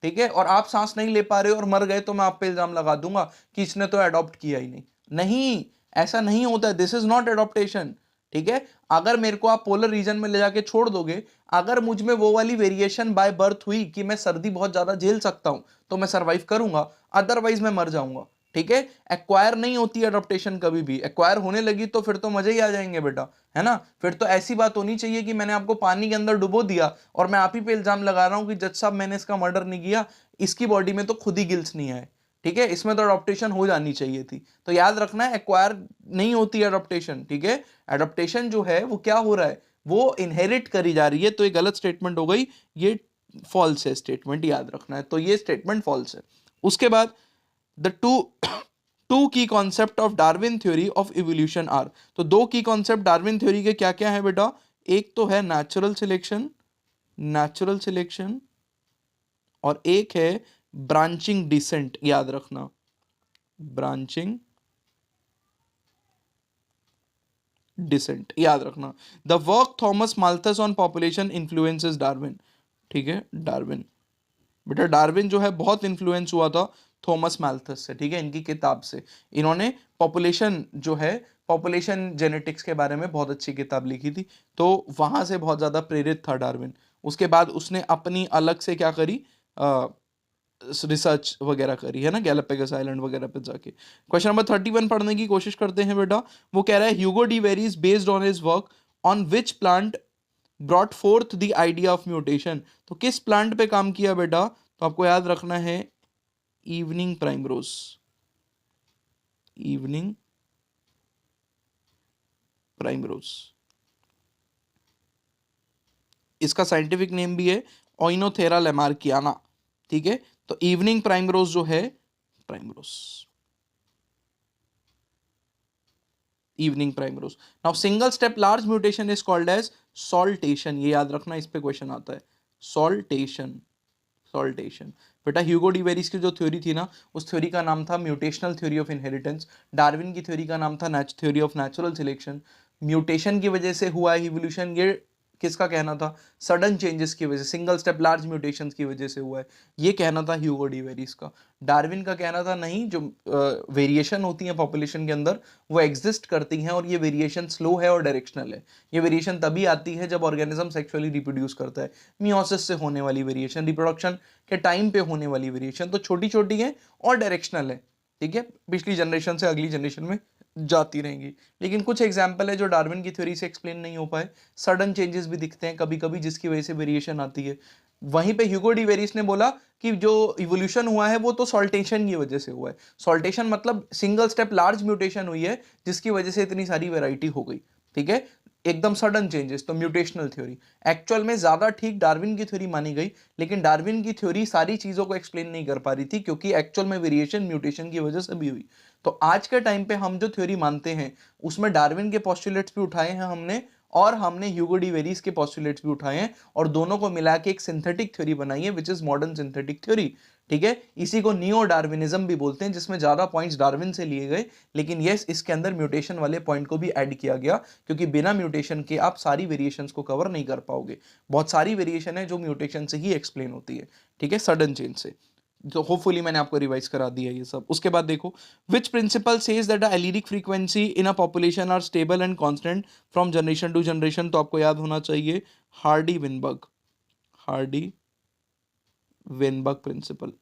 ठीक है, और आप सांस नहीं ले पा रहे हो और मर गए, तो मैं आप पे इल्जाम लगा दूंगा कि इसने तो एडॉप्ट किया ही नहीं। नहीं, ऐसा नहीं होता है, दिस इज नॉट एडॉप्टेशन। ठीक है, अगर मेरे को आप पोलर रीजन में ले जाके छोड़ दोगे, अगर मुझ में वो वाली वेरिएशन बाय बर्थ हुई कि मैं सर्दी बहुत ज्यादा झेल सकता हूं तो मैं सरवाइव करूंगा, अदरवाइज मैं मर जाऊंगा। ठीक है, एक्वायर नहीं होती एडॉप्टेशन कभी भी। एक्वायर होने लगी तो फिर तो मजे ही आ जाएंगे बेटा, है ना। फिर तो ऐसी बात होनी चाहिए कि मैंने आपको पानी के अंदर डुबो दिया और मैं आप ही पे इल्जाम लगा रहा हूं कि जज साहब मैंने इसका मर्डर नहीं किया, इसकी बॉडी में तो खुद ही गिल्स नहीं आए। ठीक है, इसमें तो अडॉप्टेशन हो जानी चाहिए थी। तो याद रखना है एक्वायर नहीं होती अडॉप्टेशन। ठीक है, अडॉप्टेशन जो है वो क्या हो रहा है, वो इनहेरिट करी जा रही है। तो ये गलत स्टेटमेंट हो गई, ये फॉल्स है स्टेटमेंट, याद रखना है। तो ये स्टेटमेंट फॉल्स है। उसके बाद the two key concept of Darwin theory of evolution are. तो दो की कॉन्सेप्ट डार्विन थ्योरी के क्या क्या है बेटा? एक तो है नेचुरल सिलेक्शन और एक है ब्रांचिंग डिसेंट। याद रखना, ब्रांचिंग डिसेंट, याद रखना। The work Thomas Malthus on population influences Darwin. ठीक है, डार्विन बेटा, डार्विन जो है बहुत इन्फ्लुएंस हुआ था थॉमस माल्थस से। ठीक है, इनकी किताब से। इन्होंने पॉपुलेशन जो है, पॉपुलेशन जेनेटिक्स के बारे में बहुत अच्छी किताब लिखी थी, तो वहां से बहुत ज्यादा प्रेरित था डार्विन। उसके बाद उसने अपनी अलग से क्या करी, रिसर्च वगैरह करी है ना, गैलापागोस आइलैंड वगैरह पे जाके। क्वेश्चन नंबर 31 पढ़ने की कोशिश करते हैं बेटा। वो कह रहा है Hugo de varies based on his work on which plant brought fourth the idea of mutation. तो किस प्लांट पे काम किया बेटा? तो आपको याद रखना है इवनिंग प्राइमरोज। इवनिंग प्राइमरोज, इसका साइंटिफिक नेम भी है ओइनोथेरा लेमार्कियाना। ठीक है, तो इवनिंग प्राइमरोज जो है, primrose, evening primrose. Now single step large mutation is called as saltation. ये याद रखना, इस पे क्वेश्चन आता है, सॉल्टेशन। बेटा ह्यूगो डी वेरीज की जो थ्योरी थी ना, उस थ्योरी का नाम था mutational theory of inheritance. Darwin की थ्योरी का नाम था theory of natural selection. Mutation की वजह से हुआ इवोल्यूशन, ये किसका कहना था? सडन चेंजेस की वजह से, सिंगल स्टेप लार्ज म्यूटेशंस की वजह से हुआ है, ये कहना था ह्यूगो डी वेरीज का। डार्विन का कहना था नहीं, जो वेरिएशन होती है पॉपुलेशन के अंदर वो एग्जिस्ट करती हैं और ये वेरिएशन स्लो है और डायरेक्शनल है। ये वेरिएशन तभी आती है जब ऑर्गेनिज्म सेक्सुअली रिप्रोड्यूस करता है। मियोसिस से होने वाली वेरिएशन, रिप्रोडक्शन के टाइम पे होने वाली वेरिएशन तो छोटी छोटी है और डायरेक्शनल है। ठीक है, पिछली जनरेशन से अगली जनरेशन में जाती रहेंगी। लेकिन कुछ एग्जाम्पल है जो डार्विन की थ्योरी से एक्सप्लेन नहीं हो पाए। सडन चेंजेस भी दिखते हैं कभी कभी जिसकी वजह से वेरिएशन आती है। वहीं पे ह्यूगो डी वेरीज ने बोला कि जो इवोल्यूशन हुआ है वो तो सॉल्टेशन की वजह से हुआ है। सॉल्टेशन मतलब सिंगल स्टेप लार्ज म्यूटेशन हुई है जिसकी वजह से इतनी सारी वैरायटी हो गई। ठीक है, एकदम सडन चेंजेस, तो म्यूटेशनल थ्योरी। एक्चुअल में ज्यादा ठीक डार्विन की थ्योरी मानी गई, लेकिन डार्विन की थ्योरी सारी चीजों को एक्सप्लेन नहीं कर पा रही थी क्योंकि एक्चुअल में वेरिएशन म्यूटेशन की वजह से भी हुई। तो आज के टाइम पे हम जो थ्योरी मानते हैं उसमें डार्विन के पोस्टुलेट्स भी उठाए हैं हमने, और हमने ह्यूगो डी वेरीज के पोस्टुलेट्स भी उठाए हैं, और दोनों को मिला के एक सिंथेटिक थ्योरी बनाई है which is modern synthetic theory. ठीक है, इसी को नियो डार्विनिज्म भी बोलते हैं, जिसमें ज्यादा पॉइंट्स डार्विन से लिए गए, लेकिन यस इसके अंदर म्यूटेशन वाले पॉइंट को भी ऐड किया गया, क्योंकि बिना म्यूटेशन के आप सारी वेरिएशंस को कवर नहीं कर पाओगे। बहुत सारी वेरिएशन है जो म्यूटेशन से ही एक्सप्लेन होती है। ठीक है, सडन चेंज से। तो होपफुली मैंने आपको रिवाइज करा दिया ये सब। उसके बाद देखो, which principle says that the allelic frequency in a population are stable and constant from generation to generation. तो आपको याद होना चाहिए Hardy Weinberg, Hardy Weinberg principle.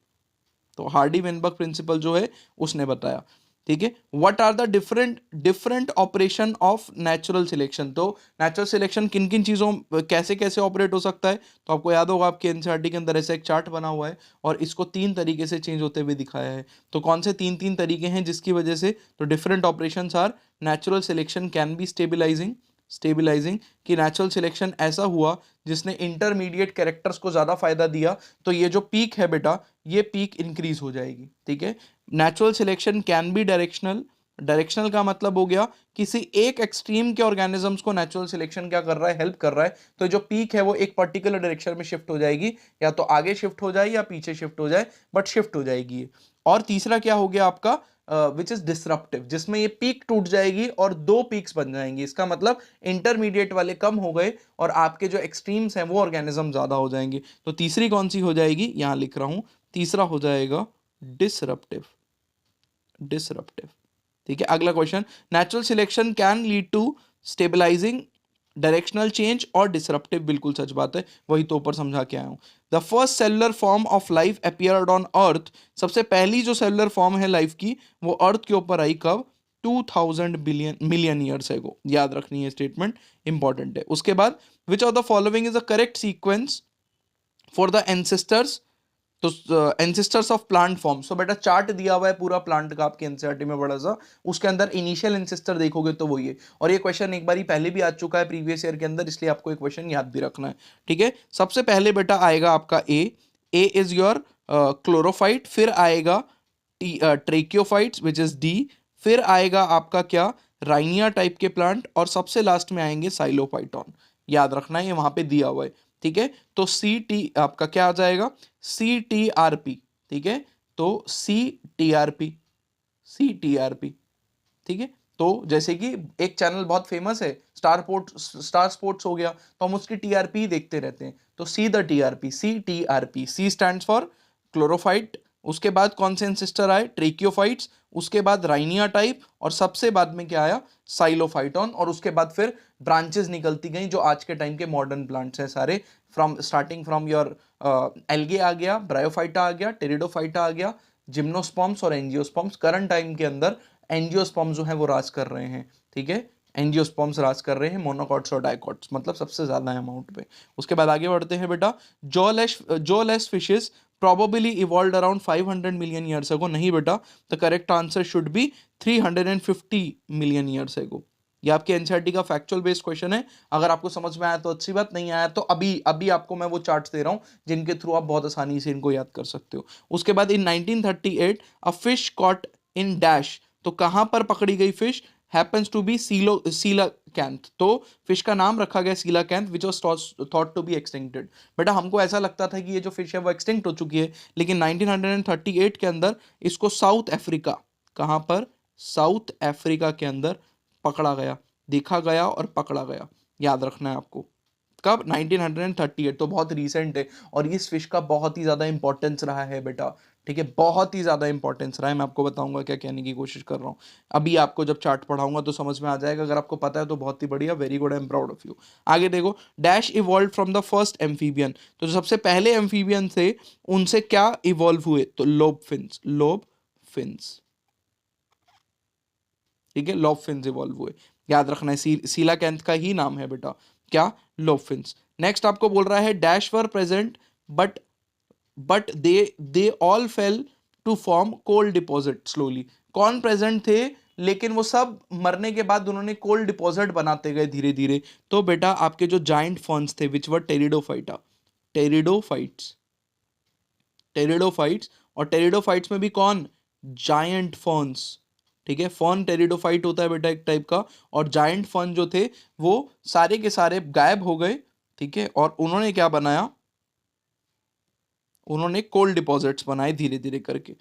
तो हार्डी वेनबर्ग प्रिंसिपल जो है उसने बताया, ठीक है। What are the different different operation of natural selection. तो नेचुरल सिलेक्शन किन किन चीज़ों कैसे कैसे ऑपरेट हो सकता है, तो आपको याद होगा आपके एनसीईआरटी के अंदर ऐसा एक चार्ट बना हुआ है और इसको 3 तरीके से चेंज होते हुए दिखाया है। तो कौन से 3 तरीके हैं जिसकी वजह से, तो different operations are natural selection can be stabilising, stabilising कि नेचुरल सिलेक्शन ऐसा हुआ जिसने इंटरमीडिएट कैरेक्टर्स को ज़्यादा फायदा दिया, तो ये जो पीक है बेटा ये पीक इंक्रीज हो जाएगी, ठीक है। Natural selection can B directional, directional का मतलब हो गया किसी एक एक्सट्रीम के ऑर्गेनिजम्स को नेचुरल सिलेक्शन क्या कर रहा है, हेल्प कर रहा है, तो जो पीक है वो एक पर्टिकुलर डायरेक्शन में शिफ्ट हो जाएगी, या तो आगे शिफ्ट हो जाए या पीछे शिफ्ट हो जाए, बट शिफ्ट हो जाएगी ये। और तीसरा क्या हो गया आपका, विच इज डिसरप्टिव, जिसमें ये पीक टूट जाएगी और 2 पीक्स बन जाएंगी। इसका मतलब इंटरमीडिएट वाले कम हो गए और आपके जो एक्सट्रीम्स हैं वो ऑर्गेनिज्म ज्यादा हो जाएंगे। तो तीसरी कौन सी हो जाएगी, यहां लिख रहा हूं, तीसरा हो जाएगा डिसरप्टिव, डिसरप्टिव, ठीक है। अगला क्वेश्चन, natural selection can lead to stabilising, directional change और डिसरप्टिव, बिल्कुल सच बात है, वही तो ऊपर समझा के आया हूं। The first cellular form of life appeared on earth, सबसे पहली जो सेलुलर फॉर्म है लाइफ की वो अर्थ के ऊपर आई कब, 2000 मिलियन ईयर्स एगो, याद रखनी है स्टेटमेंट, इंपॉर्टेंट है। उसके बाद, which of the following is the correct sequence for the ancestors, तो एंसेस्टर्स ऑफ प्लांट फॉर्म। सो बेटा चार्ट दिया हुआ है पूरा प्लांट का आपके एनसीईआरटी में बड़ा सा, उसके अंदर इनिशियल एंसेस्टर देखोगे तो वही है, और ये क्वेश्चन एक बारी पहले भी आ चुका है प्रीवियस ईयर के अंदर, इसलिए आपको एक क्वेश्चन याद भी रखना है, ठीक है। सबसे पहले बेटा आएगा आपका ए इज योर क्लोरोफाइट, फिर आएगा ट्रेकियोफाइट्स विच इज डी, फिर आएगा आपका क्या, राइनिया टाइप के प्लांट, और सबसे लास्ट में आएंगे साइलोफाइटॉन, याद रखना है ये वहां पे दिया हुआ है, ठीक है। तो सी टी आपका क्या आ जाएगा, सी टी आर पी, ठीक है। तो C T R P, C T R P, ठीक है। तो जैसे कि एक चैनल बहुत फेमस है स्टार स्पोर्ट्स हो गया, तो हम उसकी टीआरपी देखते रहते हैं, तो C the TRP, C TRP, C stands for chlorophyte, उसके बाद कौन से एंसेस्टर आए, ट्रेकियोफाइट्स, उसके बाद राइनिया टाइप, और सबसे बाद में क्या आया, साइलोफाइटॉन, और उसके बाद फिर ब्रांचेस निकलती गई जो आज के टाइम के मॉडर्न प्लांट्स हैं सारे, from starting from your algae आ गया, ब्रायोफाइटा आ गया, टेरिडोफाइटा आ गया, जिम्नोस्पर्म्स और एंजियोस्पर्म्स। करंट टाइम के अंदर एंजियोस्पर्म्स जो है वो राज कर रहे हैं, ठीक है, एंजियोस्पर्म्स राज कर रहे हैं, मोनोकॉट्स और डाइकॉट्स, मतलब सबसे ज्यादा अमाउंट पे। उसके बाद आगे बढ़ते हैं बेटा, jawless fishes probably evolved around 500 million years ago, नहीं बेटा, the correct answer should be 350 million years ago। ये आपके एनसीईआरटी का फैक्चुअल बेस्ड क्वेश्चन है, अगर आपको समझ में आया तो अच्छी बात, नहीं आया तो अभी अभी आपको मैं वो चार्ट्स दे रहा हूं जिनके थ्रू आप बहुत आसानी से इनको याद कर सकते हो। उसके बाद in 1938 a fish caught in dash, तो कहां पर पकड़ी गई fish, happens to be coelacanth, तो फिश का नाम रखा गया coelacanth which was thought to be extincted. बेटा हमको ऐसा लगता था कि ये जो फिश है वो एक्सटिंक्ट हो चुकी है, लेकिन 1938 के अंदर इसको साउथ अफ्रीका, कहां पर, साउथ अफ्रीका के अंदर पकड़ा गया, देखा गया और पकड़ा गया, याद रखना है आपको, कब, 1938, तो बहुत रीसेंट है, और इस फिश का बहुत ही ज्यादा इंपॉर्टेंस रहा है बेटा, ठीक है, बहुत ही ज्यादा इंपॉर्टेंस रहा है। मैं आपको बताऊंगा क्या कहने की कोशिश कर रहा हूँ, अभी आपको जब चार्ट पढ़ाऊंगा तो समझ में आ जाएगा, अगर आपको पता है तो बहुत ही बढ़िया, very good, I am proud of you. आगे देखो, dash evolve from the first amphibian, तो जो सबसे पहले एम्फीबियन थे उनसे क्या इवॉल्व हुए, तो लोब फिन्स, लोब फिन्स, ठीक है, लोब फिन्स इवॉल्व हुए, याद रखना है, सीलाकैंथ का ही नाम है बेटा, क्या, लोब फिन्स। नेक्स्ट आपको बोल रहा है dash were present but they all fail to form coal deposit slowly, कौन प्रेजेंट थे लेकिन वो सब मरने के बाद उन्होंने कोल डिपॉजिट बनाते गए धीरे धीरे, तो बेटा आपके जो जाइंट फॉर्न्स थे विच वर टेरिडोफाइटा, टेरिडोफाइट्स, टेरिडोफाइट्स, और टेरिडोफाइट्स में भी कौन, जायंट फॉर्न्स, ठीक है, फॉर्न टेरिडोफाइट होता है बेटा एक टाइप का, और जायंट फॉर्न जो थे वो सारे के सारे गायब हो गए, ठीक है, और उन्होंने क्या बनाया, उन्होंने कोल डिपॉजिट्स बनाए धीरे धीरे करके।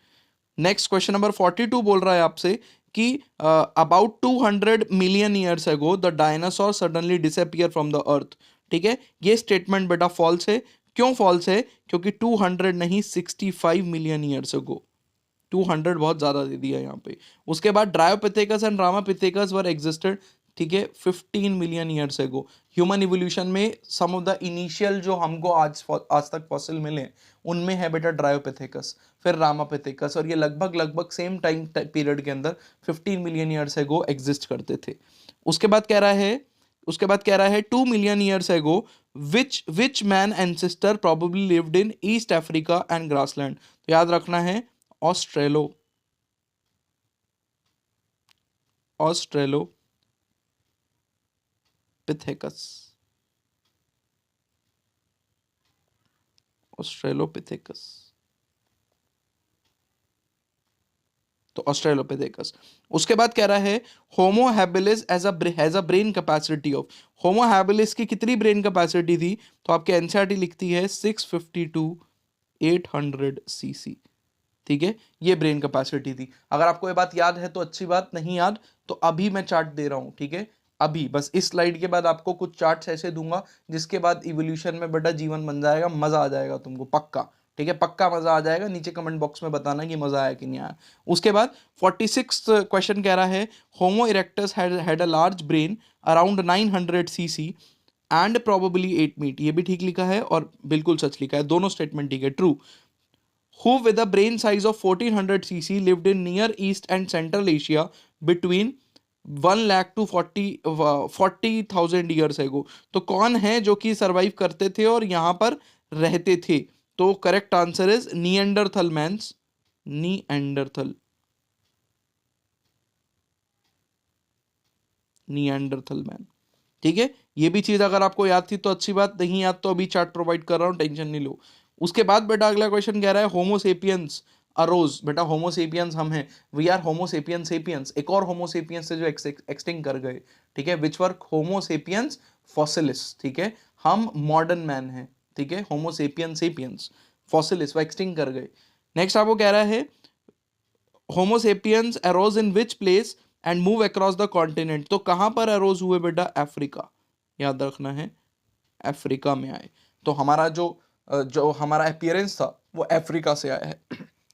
नेक्स्ट क्वेश्चन नंबर 42 बोल रहा है आपसे कि about 200 million years ago the dinosaur suddenly disappear from the earth, ठीक है, ये स्टेटमेंट बेटा फॉल्स है, क्यों फॉल्स है? क्योंकि 200 नहीं 65 मिलियन ईयर्स अगो, 200 बहुत ज्यादा दे दिया यहाँ पे। उसके बाद Dryopithecus and Ramapithecus were existed, ठीक है, 15 million years ago. Human evolution में सम ऑफ द इनिशियल जो हमको आज तक फॉसिल मिले उनमें है बेटा ड्रायोपिथेकस, फिर रामापिथेकस, और ये लगभग लगभग सेम टाइम पीरियड के अंदर 15 मिलियन ईयर्स एगो एग्जिस्ट करते थे। उसके बाद कह रहा है 2 million years ago which man ancestor probably lived in east Africa and grassland. तो याद रखना है ऑस्ट्रेलोपिथेकस। तो ऑस्ट्रेलोपिथेकस। उसके बाद कह रहा है homo habilis has a brain capacity of, homo habilis की कितनी ब्रेन कैपेसिटी थी? तो आपके एनसीईआरटी लिखती है 650 टू 800 सीसी, ठीक है, ये ब्रेन कैपेसिटी थी। अगर आपको ये बात याद है तो अच्छी बात, नहीं याद तो अभी मैं चार्ट दे रहा हूं, ठीक है, अभी बस इस स्लाइड के बाद आपको कुछ चार्ट्स ऐसे दूंगा जिसके बाद इवोल्यूशन में बड़ा जीवन बन जाएगा, मजा आ जाएगा तुमको पक्का, ठीक है, पक्का मजा आ जाएगा। नीचे कमेंट बॉक्स में बताना कि मजा आया कि नहीं आया। उसके बाद 46 क्वेश्चन कह रहा है homo erectus had a large brain around 900 CC and probably 8 meat, ये भी ठीक लिखा है और बिल्कुल सच लिखा है, दोनों स्टेटमेंट ठीक है, true. Who with a brain size of 1400 cc lived in Near East and Central Asia between 1 lakh to 40,000 years ago. तो कौन है जो कि सरवाइव करते थे और यहां पर रहते थे? तो correct answer is Neanderthal mans, Neanderthal man, ठीक है। ये भी चीज अगर आपको याद थी तो अच्छी बात, नहीं याद तो अभी चार्ट प्रोवाइड कर रहा हूं, टेंशन नहीं लो। उसके बाद बेटा अगला क्वेश्चन कह रहा है होमोसेपियंस अरोज। बेटा होमोसेपियंस हम हैं, वी आर होमोसेपियंस सेपियंस, एक और होमोसेपियंस से जो एक्सटिंक्ट कर गए, ठीक है, विच वर होमोसेपियंस फॉसिलिस, ठीक है, हम मॉडर्न मैन हैं, ठीक है, होमोसेपियंस सेपियंस फॉसिलिस वो एक्सटिंक्ट कर गए। नेक्स्ट आपको कह रहा है homo sapiens arose in which place and move across the continent. तो कहां पर अरोज हुए बेटा? अफ्रीका, याद रखना है अफ्रीका में आए। तो हमारा जो हमारा अपीयरेंस था वो अफ्रीका से आया है।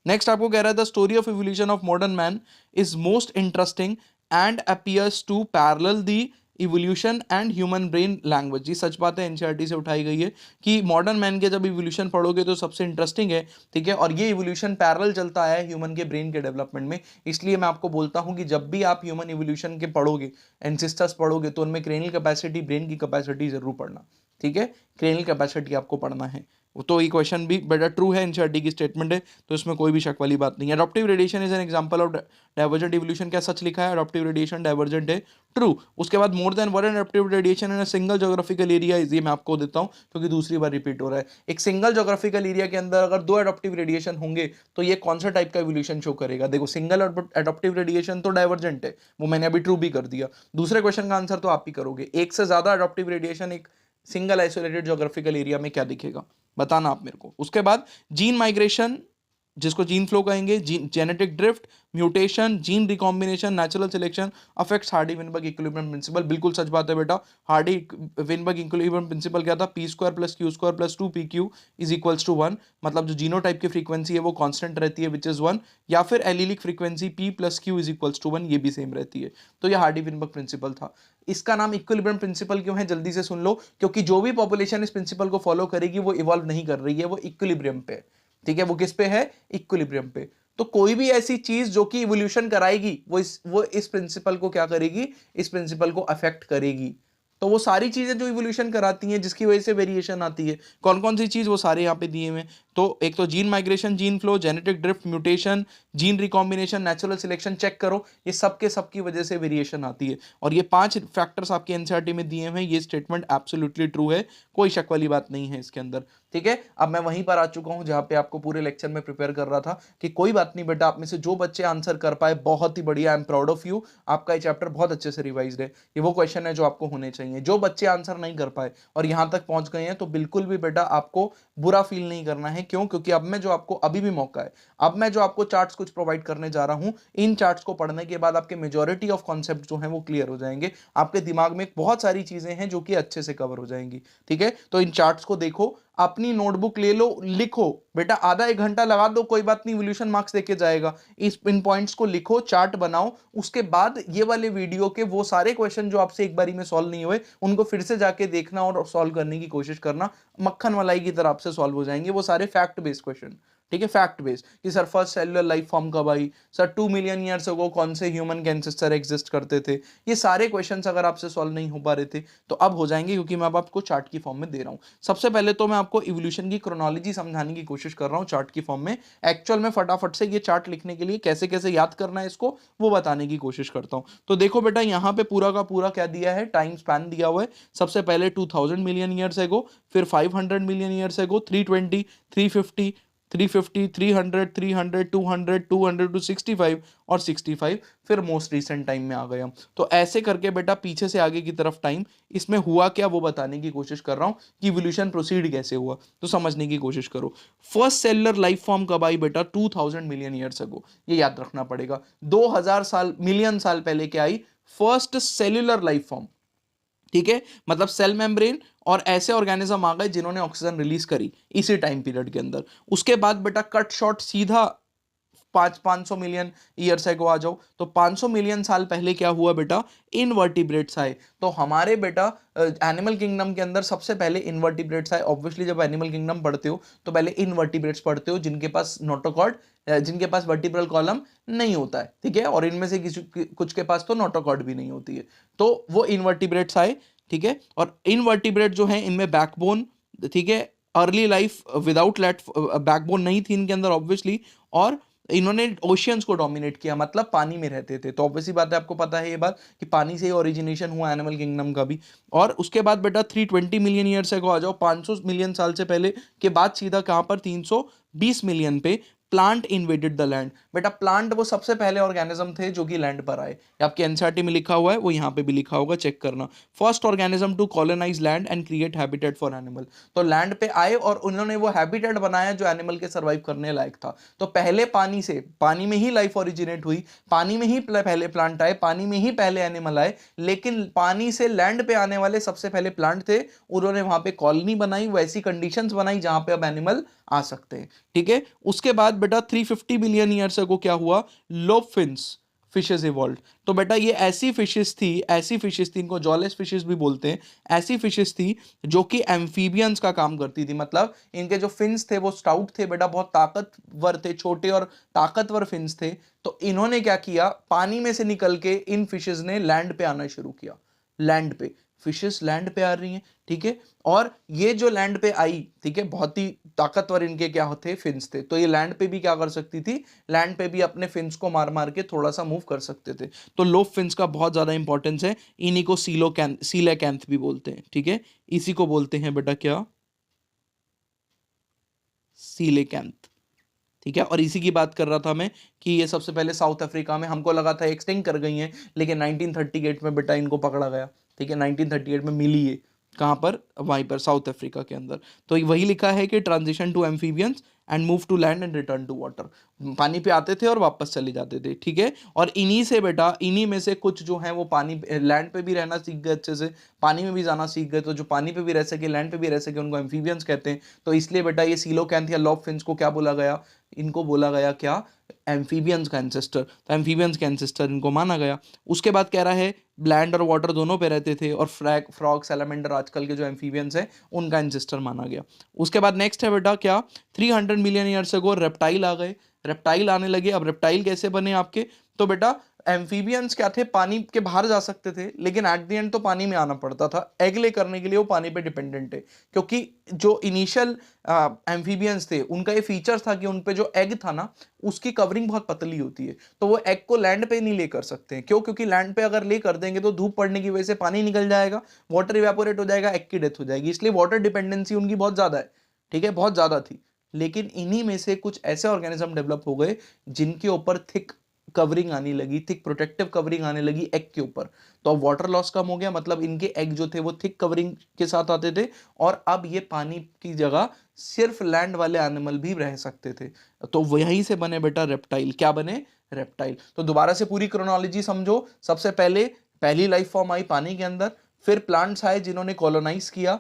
नेक्स्ट आपको कह रहा है the story of evolution of modern man is most interesting and appears to parallel the evolution and human brain language. ये सच बात है, एनसीईआरटी से उठाई गई है कि मॉडर्न मैन के जब इवोल्यूशन पढ़ोगे तो सबसे इंटरेस्टिंग है, ठीक है, और ये इवोल्यूशन पैरेलल चलता है ह्यूमन के ब्रेन के डेवलपमेंट में। इसलिए मैं आपको बोलता हूं कि जब भी आप ह्यूमन इवोल्यूशन के पढ़ोगे, एंसेस्टर्स पढ़ोगे, तो उनमें क्रेनियल कैपेसिटी, ब्रेन की कैपेसिटी जरूर पढ़ना, ठीक है, क्रेनियल कैपेसिटी आपको पढ़ना है। तो ये क्वेश्चन भी बेटा ट्रू है, एनसीईआरटी की स्टेटमेंट है, तो इसमें कोई भी शक वाली बात नहीं है। Adoptive radiation is an example of divergent evolution, क्या सच लिखा है? अडॉप्टिव रेडिएशन डाइवर्जेंट है, ट्रू। उसके बाद मोर than one adaptive radiation in a single geographical area is, ये मैं आपको देता हूं क्योंकि दूसरी बार रिपीट हो रहा है। एक सिंगल ज्योग्राफिकल एरिया के अंदर अगर 2 अडॉप्टिव रेडिएशन होंगे तो ये कौन सा टाइप का इवोल्यूशन शो करेगा? देखो सिंगल अडॉप्टिव रेडिएशन तो डाइवर्जेंट है, वो मैंने अभी ट्रू भी कर दिया। दूसरे क्वेश्चन का आंसर तो आप ही करोगे, एक से ज्यादा अडॉप्टिव रेडिएशन एक सिंगल आइसोलेटेड ज्योग्राफिकल एरिया में क्या दिखेगा, बताना आप मेरे को। उसके बाद जीन माइग्रेशन, जिसको जीन फ्लो कहेंगे, gene genetic drift, mutation, gene recombination, natural selection affects Hardy-Weinberg equilibrium principal. बिल्कुल सच बात है बेटा, हार्डी-विनबर्ग इक्विलिब्रियम प्रिंसिपल क्या था? P square plus Q square plus 2pq is equals to 1। मतलब जो जीनोटाइप की फ्रीक्वेंसी है वो कांस्टेंट रहती है विच इज 1, या फिर allelic frequency p plus q is equals to 1, ये भी सेम रहती है। तो ये हार्डी-विनबर्ग प्रिंसिपल था। इसका नाम इक्विलिब्रियम प्रिंसिपल क्यों है? जल्दी से सुन लो, क्योंकि जो भी पॉपुलेशन इस प्रिंसिपल को फॉलो करेगी वो इवॉल्व नहीं कर रही है, वो इक्विलिब्रियम पे, ठीक है, वो किस पे है? इक्विलिब्रियम पे। तो कोई भी ऐसी चीज जो कि इवोल्यूशन कराएगी वो इस प्रिंसिपल को क्या करेगी? इस प्रिंसिपल को अफेक्ट करेगी। तो वो सारी चीजें जो इवोल्यूशन कराती हैं जिसकी वजह से वेरिएशन आती है, कौन कौन सी चीज, वो सारे यहाँ पे दिए हुए। तो एक तो gene migration, gene flow, genetic drift, mutation, gene recombination, natural selection, check करो, ये सबके सबकी वजह से वेरिएशन आती है। और ये 5 फैक्टर्स आपके एनसीईआरटी में दिए हुए हैं। ये स्टेटमेंट एब्सोल्युटली ट्रू है, कोई शक वाली बात नहीं है इसके अंदर, ठीक है। अब मैं वहीं पर आ चुका हूं जहां पे आपको पूरे लेक्चर में प्रिपेयर कर रहा था कि कोई बात नहीं बेटा, आप में से जो बच्चे आंसर कर पाए बहुत ही बढ़िया, I am proud of you, आपका ये चैप्टर बहुत अच्छे से रिवाइज्ड है। ये वो क्वेश्चन है जो आपको होने चाहिए। जो बच्चे आंसर नहीं कर पाए और यहां तक पहुंच गए हैं तो बिल्कुल भी बेटा आपको बुरा फील नहीं करना है। क्यों? क्योंकि अब मैं जो आपको अभी भी मौका है, अब मैं जो आपको चार्ट्स कुछ प्रोवाइड करने जा रहा हूं, इन चार्ट्स को पढ़ने के बाद आपके मेजॉरिटी ऑफ कॉन्सेप्ट जो हैं वो क्लियर हो जाएंगे। आपके दिमाग में बहुत सारी चीजें हैं जो कि अच्छे से कवर हो जाएंगी, ठीक है। तो इन चार्ट्स को देखो, अपनी नोटबुक ले लो, लिखो बेटा, आधा एक घंटा लगा दो, कोई बात नहीं, इवोल्यूशन मार्क्स देके जाएगा। इन पॉइंट्स को लिखो, चार्ट बनाओ, उसके बाद ये वाले वीडियो के वो सारे क्वेश्चन जो आपसे एक बारी में सॉल्व नहीं हुए उनको फिर से जाके देखना और सॉल्व करने की कोशिश करना। मक्खन मलाई की तरह आपसे सॉल्व हो जाएंगे वो सारे फैक्ट बेस्ड क्वेश्चन। ठीक है, फैक्ट बेस्ड कि sir first cellular life form कब आई, सर 2 मिलियन ईयर्स अगो कौन से ह्यूमन के एंसेस्टर एग्जिस्ट करते थे, ये सारे क्वेश्चंस अगर आपसे सॉल्व नहीं हो पा रहे थे तो अब हो जाएंगे, क्योंकि मैं अब आपको चार्ट की फॉर्म में दे रहा हूं। सबसे पहले तो मैं आपको इवोल्यूशन की क्रोनोलॉजी समझाने की कोशिश कर रहा हूं चार्ट की फॉर्म में। एक्चुअल में फटाफट से ये चार्ट लिखने के लिए कैसे कैसे याद करना है इसको वो बताने की कोशिश करता हूं। तो देखो बेटा, यहां पे पूरा का पूरा क्या दिया है, टाइम स्पैन दिया हुआ है। सबसे पहले 2000 मिलियन ईयर्स एगो, फिर 500 मिलियन ईयर्स एगो, 320, 350, 350, 300, 300, 200, 200 टू 65 और 65, फिर मोस्ट रिसेंट टाइम में आ गए हम। तो ऐसे करके बेटा पीछे से आगे की तरफ टाइम, इसमें हुआ क्या वो बताने की कोशिश कर रहा हूं कि इवोल्यूशन प्रोसीड कैसे हुआ, तो समझने की कोशिश करो। फर्स्ट सेलुलर लाइफ फॉर्म कब आई बेटा, 2000 मिलियन ईयर्स अगो, ये याद रखना पड़ेगा। 2000 साल, मिलियन साल पहले क्या आई, फर्स्ट सेल्यूलर लाइफ फॉर्म। ठीक है, मतलब सेल मेम्ब्रेन और ऐसे ऑर्गेनिज्म आ गए जिन्होंने ऑक्सीजन रिलीज करी इसी टाइम पीरियड के अंदर। उसके बाद बेटा कट शॉट सीधा 500 मिलियन ईयर से को आ जाओ, तो 500 मिलियन साल पहले क्या हुआ बेटा, इनवर्टिब्रेट्स आए। तो हमारे बेटा एनिमल किंगडम के अंदर सबसे पहले इनवर्टिब्रेट्स आए। ऑब्वियसली जब एनिमल किंगडम पढ़ते हो तो पहले इनवर्टिब्रेट्स पढ़ते हो जिनके पास नोटोकॉर्ड, जिनके पास वर्टिब्रल कॉलम नहीं होता है। ठीक है, और इनमें से किसी कुछ के पास तो नोटोकॉर्ड भी नहीं होती है, तो वो इनवर्टिब्रेट्स आए। ठीक है, और इनवर्टिब्रेट जो है इनमें बैकबोन, ठीक है, early life without let backbone नहीं थी इनके अंदर ऑब्वियसली, और इन्होंने ओशियंस को डोमिनेट किया, मतलब पानी में रहते थे। तो ऑब्वियसली बात है, आपको पता है ये बात कि पानी से ही ओरिजिनेशन हुआ एनिमल किंगडम का भी। और उसके बाद बेटा 320 मिलियन ईयर से को आ जाओ, 500 मिलियन साल से पहले के बाद सीधा कहां पर, 320 मिलियन पे प्लांट इन्वेडेड द लैंड। बेटा प्लांट वो सबसे पहले ऑर्गेनिज्म थे जो कि लैंड पर आए, आपके एनसीईआरटी में लिखा हुआ है, वो यहाँ पे भी लिखा होगा, चेक करना। First organism to colonise land and create habitat for animal. तो लैंड पे आए और उन्होंने वो हैबिटेट बनाया जो एनिमल के सर्वाइव करने लायक था। तो पहले पानी से, पानी में ही लाइफ ओरिजिनेट हुई, पानी में ही पहले प्लांट आए, पानी में ही पहले एनिमल आए, लेकिन पानी से लैंड पे आने वाले सबसे पहले प्लांट थे। उन्होंने वहां पे कॉलोनी बनाई, वैसी कंडीशंस बनाई जहां पे अब एनिमल आ सकते हैं। ठीक है, उसके बाद बेटा 350 बिलियन ईयर्स अगो क्या हुआ, लोब फिन्स फिशेस इवॉल्व। तो बेटा ये ऐसी फिशेस थी, इनको जॉलेस फिशेस भी बोलते हैं, ऐसी फिशेस थी जो कि एम्फीबियंस का काम करती थी। मतलब इनके जो फिन्स थे वो स्टाउट थे बेटा, बहुत ताकतवर थे, छोटे और ताकतवर फिन्स थे। तो इन्होंने क्या किया, पानी में से निकल के इन फिशेस ने लैंड पे आना शुरू किया। लैंड पे फिशेस लैंड पे आ रही हैं। ठीक है, और ये जो लैंड पे आई, ठीक है, बहुत ही ताकतवर इनके क्या होते, फिन्स थे। तो ये लैंड पे भी क्या कर सकती थी, लैंड पे भी अपने फिन्स को मार मार के थोड़ा सा मूव कर सकते थे। तो लोब फिन्स का बहुत ज्यादा इंपॉर्टेंस है, इन्हीं को सीलेकैंथ भी बोलते हैं। ठीक है, इसी को बोलते हैं बेटा क्या, सीलेकैंथ। ठीक है, और इसी की बात कर रहा था मैं कि ये सबसे पहले साउथ अफ्रीका में, हमको लगा था एक्सटिंक्ट कर गई हैं, लेकिन 1938 में बेटा इनको पकड़ा गया। ठीक है, 1938 में मिली ये, कहाँ पर, वहीं पर साउथ अफ्रीका के अंदर। तो वही लिखा है कि transition to amphibians and move to land and return to water, पानी पे आते थे और वापस चले जाते थे। ठीक है, और इन्हीं से बेटा, इन्हीं में से कुछ जो हैं वो पानी लैंड पे भी रहना सीख गए अच्छे से, पानी में भी जाना सीख गए। तो जो पानी पे भी रह सके, लैंड पे भी रह सके, उनको एम्फीबियंस कहते हैं। तो इसलिए बेटा ये सीलोकैंथ या लॉब फिन्स को क्या बोला गया, इनको बोला गया क्या, एम्फीबियंस का एंसेस्टर। तो एम्फीबियंस का एंसेस्टर इनको माना गया। उसके बाद कह रहा है लैंड और वाटर दोनों पे रहते थे, और फ्रॉग सैलामेंडर आजकल के जो एम्फीबियंस है उनका एंसेस्टर माना गया। उसके बाद नेक्स्ट है बेटा क्या, 300 मिलियन ईयर्स अगो रेप्टाइल आ गए, रेप्टाइल आने लगे। अब रेप्टाइल कैसे बने आपके, तो बेटा एम्फीबियंस क्या थे, पानी के बाहर जा सकते थे, लेकिन एट द एंड तो पानी में आना पड़ता था। एग ले करने के लिए वो पानी पे डिपेंडेंट है, क्योंकि जो इनिशियल एम्फीबियंस थे उनका ये फीचर था कि उन पे जो एग था ना, उसकी कवरिंग बहुत पतली होती है, तो वो एग को लैंड पे नहीं ले कर सकते हैं। क्यों, क्योंकि लैंड पे अगर ले कर देंगे तो धूप पड़ने की वजह से पानी निकल जाएगा, वाटर इवेपोरेट हो जाएगा, एग की डेथ हो जाएगी। इसलिए वाटर डिपेंडेंसी उनकी बहुत ज्यादा है। ठीक है, बहुत ज्यादा थी। लेकिन इन्हीं में से कुछ ऐसे ऑर्गेनिज्म डेवलप हो गए जिनके ऊपर थिक कवरिंग आने लगी, थिक प्रोटेक्टिव कवरिंग आने लगी एग के ऊपर। तो अब वाटर लॉस कम हो गया, मतलब इनके एग जो थे वो थिक कवरिंग के साथ आते थे, और अब ये पानी की जगह सिर्फ लैंड वाले एनिमल भी रह सकते थे। तो वहीं से बने बेटा रेप्टाइल। क्या बने, रेप्टाइल। तो दोबारा से पूरी क्रोनोलॉजी समझो। सबसे पहले पहली लाइफ फॉर्म आई पानी के अंदर, फिर प्लांट्स आए जिन्होंने कॉलोनाइज किया,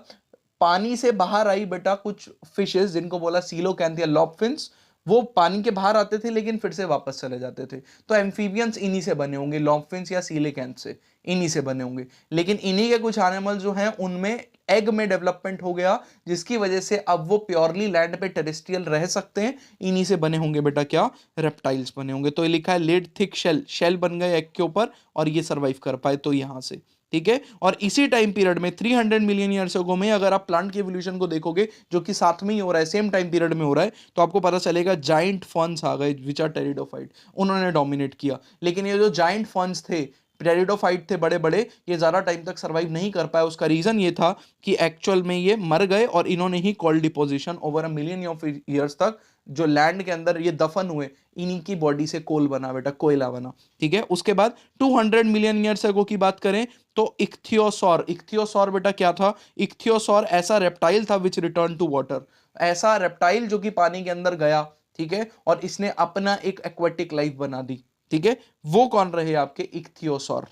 पानी से बाहर आई बेटा कुछ फिशेस जिनको बोला सीलोकैंथ या लॉबफिन्स, वो पानी के बाहर आते थे लेकिन फिर से वापस चले जाते थे। तो एम्फीबियंस इन्हीं से बने होंगे, लॉबफिन्स या सीलेकैंथ से, इन्हीं से बने होंगे। लेकिन इन्हीं के कुछ एनिमल जो हैं उनमें एग में डेवलपमेंट हो गया, जिसकी वजह से अब वो प्योरली लैंड पे टेरेस्ट्रियल रह सकते हैं। इन्हीं से बने होंगे बेटा क्या, रेप्टाइल्स बने होंगे। तो ये लिखा है लेड थिक शेल, शेल बन गए एग के ऊपर और ये सर्वाइव कर पाए, तो यहां से, ठीक है। और इसी टाइम पीरियड में 300 मिलियन ईयर्स अगो में अगर आप प्लांट के एवोल्यूशन को देखोगे, जो कि साथ में ही हो रहा है, सेम टाइम पीरियड में हो रहा है, तो आपको पता चलेगा जाइंट फर्न्स आ गए विच आर टेरिडोफाइट, उन्होंने डोमिनेट किया। लेकिन ये जो जाइंट फर्न्स थे, टेरिडोफाइट थे बड़े बड़े, ये ज्यादा टाइम तक सर्वाइव नहीं कर पाए। उसका रीजन ये था कि एक्चुअल में ये मर गए और इन्होंने ही coal deposition over a million of years तक जो लैंड के अंदर ये दफन हुए, इन्हीं की बॉडी से कोल बना बेटा, कोयला बना, ठीक है। उसके बाद 200 मिलियन ईयर्स अगो की बात करें तो इक्थियोसॉर, इक्थियोसॉर बेटा क्या था, इक्थियोसॉर ऐसा रेप्टाइल था विच रिटर्न टू वाटर, ऐसा रेप्टाइल जो कि पानी के अंदर गया, ठीक है, और इसने अपना एक एक्वेटिक लाइफ बना दी, ठीक है। वो कौन रहे आपके, इक्थियोसॉर,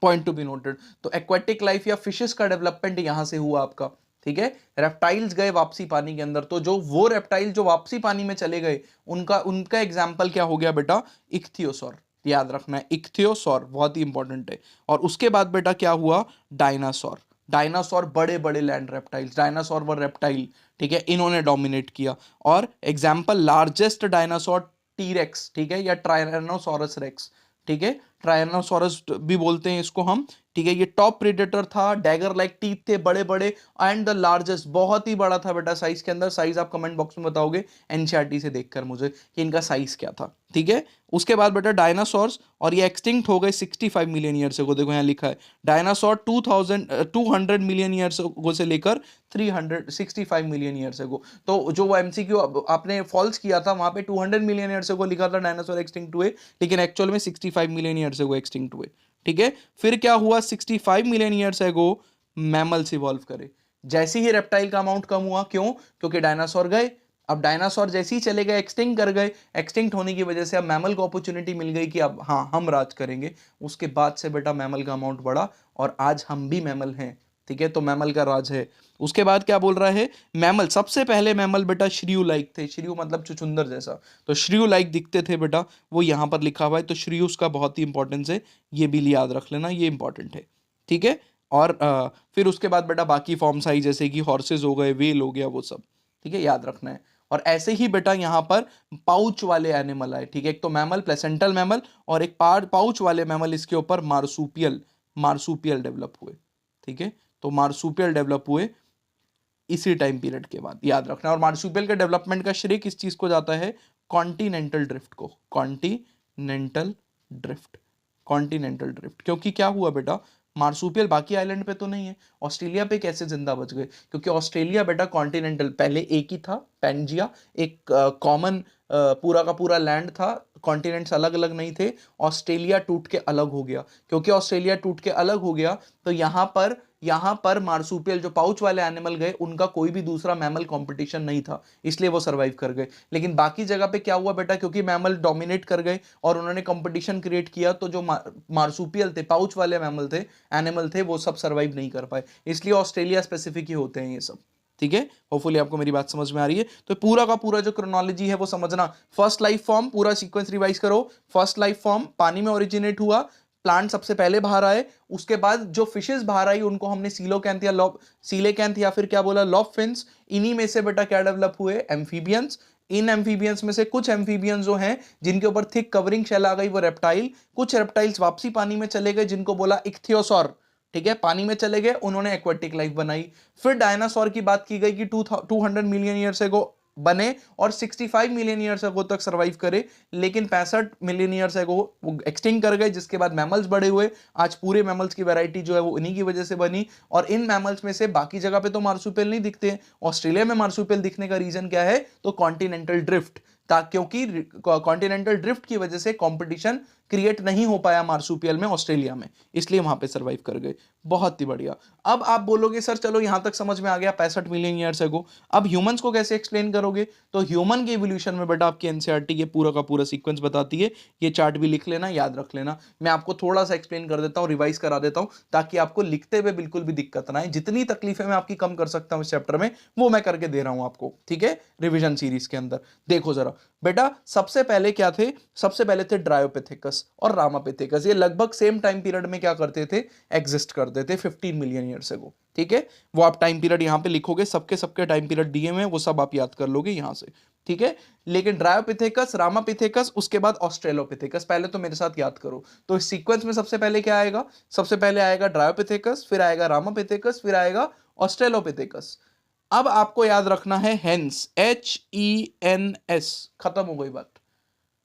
पॉइंट टू बी नोटेड। तो एक्वेटिक लाइफ या फिशेस का डेवलपमेंट यहां से हुआ आपका, ठीक है। रेप्टाइल्स गए वापसी पानी के अंदर, तो जो वो रेप्टाइल जो वापसी पानी में चले गए, उनका उनका एग्जाम्पल क्या हो गया बेटा, इक्थियोसॉर, याद रखना है, इक्थियोसॉर बहुत ही इंपॉर्टेंट है। और उसके बाद बेटा क्या हुआ, डायनासोर, डायनासोर बड़े बड़े लैंड रेप्टाइल्स, डायनासोर व रेप्टाइल, ठीक है, इन्होंने डोमिनेट किया। और एग्जाम्पल लार्जेस्ट डायनासोर टीरेक्स, ठीक है, या ट्रायरानोसोरस रेक्स, ठीक है, ट्रायरानोसोरस भी बोलते हैं इसको हम, ठीक है। ये टॉप प्रेडेटर था, डैगर लाइक टीथ थे बड़े बड़े, एंड द लार्जेस्ट, बहुत ही बड़ा था बेटा साइज के अंदर। साइज आप कमेंट बॉक्स में बताओगे एनसीईआरटी से देखकर मुझे कि इनका साइज क्या था, ठीक है। उसके बाद बेटा डायनासोर्स, और ये एक्सटिंक्ट हो गए 65 मिलियन ईयर्स अगो, देखो यहाँ लिखा है डायनासोर 200 मिलियन ईयर्स अगो से लेकर 365 मिलियन ईयर्स अगो। तो जो वो एमसीक्यू आपने फॉल्स किया था वहां पे 200 मिलियन ईयर्स अगो लिखा था डायनासोर एक्सटिंक्ट हुए, लेकिन एक्चुअल में 65 मिलियन ईयर्स अगो एक्सटिंक्ट हुए, ठीक है। फिर क्या हुआ, 65 million years ago mammals evolve करे। जैसे ही रेप्टाइल का अमाउंट कम हुआ, क्यों, क्योंकि डायनासोर गए, अब डायनासोर जैसे ही चले गए एक्सटिंक्ट कर गए, एक्सटिंक्ट होने की वजह से अब मैमल को अपॉर्चुनिटी मिल गई कि अब हाँ हम राज करेंगे। उसके बाद से बेटा मैमल का अमाउंट बढ़ा और आज हम भी मैमल हैं, ठीक है, तो मैमल का राज है। उसके बाद क्या बोल रहा है, मैमल, सबसे पहले मैमल बेटा श्रियू लाइक थे, श्रियू मतलब चुचुंदर जैसा, तो श्रियू लाइक दिखते थे बेटा, वो यहां पर लिखा हुआ है। तो श्रियूस का बहुत ही इंपॉर्टेंस है, ये भी याद रख लेना, ये इंपॉर्टेंट है, ठीक है। और फिर उसके बाद बेटा बाकी फॉर्म्स आई, जैसे कि हॉर्सेज हो गए, वेल हो गया, वो सब, ठीक है, याद रखना है। और ऐसे ही बेटा यहाँ पर पाउच वाले एनिमल आए, ठीक है, एक तो मैमल, प्लेसेंटल मैमल, और एक पाउच वाले मैमल, इसके ऊपर मार्सुपियल, मार्सुपियल डेवलप हुए, ठीक है। तो मार्सुपियल डेवलप हुए इसी टाइम पीरियड के बाद, याद रखना। और मार्सुपियल के डेवलपमेंट का श्रेय किस चीज को जाता है, कॉन्टिनेंटल ड्रिफ्ट को, कॉन्टिनेंटल ड्रिफ्ट, कॉन्टिनेंटल ड्रिफ्ट। क्योंकि क्या हुआ बेटा, मार्सुपियल बाकी आइलैंड पे तो नहीं है, ऑस्ट्रेलिया पे कैसे जिंदा बच गए, क्योंकि ऑस्ट्रेलिया बेटा कॉन्टिनेंटल, पहले एक ही था, पैंजिया, एक कॉमन पूरा का पूरा लैंड था, कॉन्टिनेंट्स अलग अलग नहीं थे। ऑस्ट्रेलिया टूट के अलग हो गया, क्योंकि ऑस्ट्रेलिया टूट के अलग हो गया तो यहाँ पर मार्सुपियल जो पाउच वाले एनिमल गए, उनका कोई भी दूसरा मैमल कंपटीशन नहीं था, इसलिए वो सरवाइव कर गए। लेकिन बाकी जगह पे क्या हुआ बेटा, क्योंकि मैमल डोमिनेट कर गए और उन्होंने कंपटीशन क्रिएट किया, तो जो मार्सुपियल थे, पाउच वाले मैमल थे, एनिमल थे, वो सब सरवाइव नहीं कर पाए। इसलिए ऑस्ट्रेलिया स्पेसिफिक ही होते हैं ये सब, ठीक है। होपफुली आपको मेरी बात समझ में आ रही है। तो पूरा का पूरा जो क्रोनोलॉजी है वो समझना, फर्स्ट लाइफ फॉर्म, पूरा सीक्वेंस रिवाइज करो। फर्स्ट लाइफ फॉर्म पानी में ओरिजिनेट हुआ, प्लांट सबसे पहले बाहर आए, उसके बाद जो फिशेस बाहर आई उनको हमने सीलोकैंथ या सीलेकैंथ या फिर क्या बोला, लॉबफिन्स। इन्हीं में से बेटा क्या डेवलप हुए, एम्फीबियंस। इन एम्फीबियंस में से कुछ एम्फीबियंस जो हैं जिनके ऊपर थिक कवरिंग शेल आ गई, वो रेप्टाइल। कुछ रेप्टाइल्स वापसी पानी में चले गए, जिनको बोला इक्थियोसॉर, ठीक है, पानी में चले गए, उन्होंने एक्वेटिक लाइफ बनाई। फिर डायनासोर की बात की गई कि 200 मिलियन ईयर्स अगो बने और 65 मिलियन ईयर्स अगो तक सरवाइव करे, लेकिन 65 मिलियन ईयर्स अगो वो एक्सटिंक्ट कर गए, जिसके बाद मैमल्स बड़े हुए। आज पूरे मैमल्स की वैरायटी जो है वो इन्हीं की वजह से बनी। और इन मैमल्स में से बाकी जगह पे तो मार्सुपियल नहीं दिखते हैं, ऑस्ट्रेलिया में मार्सुपियल दिखने का रीजन क्या है, तो कॉन्टिनेंटल ड्रिफ्ट, क्योंकि कॉन्टिनेंटल ड्रिफ्ट की वजह से कंपटीशन क्रिएट नहीं हो पाया मार्सुपियल में ऑस्ट्रेलिया में, इसलिए वहां पे सर्वाइव कर गए। बहुत ही बढ़िया। अब आप बोलोगे सर चलो यहां तक समझ में आ गया 65 मिलियन ईयर्स अगो, अब ह्यूमंस को कैसे एक्सप्लेन करोगे? तो ह्यूमन के इवोल्यूशन में बेटा आपकी एनसीईआरटी ये पूरा का पूरा सीक्वेंस बताती है, ये चार्ट भी लिख लेना, याद रख लेना। मैं आपको थोड़ा सा एक्सप्लेन कर देता हूं, रिवाइज करा देता हूं, ताकि आपको लिखते हुए बिल्कुल भी दिक्कत ना आए। जितनी तकलीफें मैं आपकी कम कर सकता हूं इस चैप्टर में, वो मैं करके दे रहा हूं आपको, ठीक है, रिवीजन सीरीज के अंदर। देखो जरा बेटा, सबसे पहले क्या थे? सबसे पहले थे ड्रायोपिथेकस और रामापिथेकस। ये लगभग सेम टाइम पीरियड में क्या करते थे? एग्जिस्ट करते थे 15 मिलियन ईयर्स अगो, ठीक है। वो आप टाइम पीरियड यहां पे लिखोगे, सबके सबके टाइम पीरियड दिए हुए हैं, वो सब आप याद कर लोगे यहां से, ठीक है। लेकिन ड्रायोपिथेकस, रामापिथेकस, उसके बाद ऑस्ट्रेलोपिथेकस, पहले तो मेरे साथ याद करो। तो इस सीक्वेंस में सबसे पहले क्या आएगा? सबसे पहले आएगा ड्रायोपिथेकस, फिर आएगा रामापिथेकस, फिर आएगा ऑस्ट्रेलोपिथेकस। अब आपको याद रखना है हेंस, HENS, खत्म हो गई बात,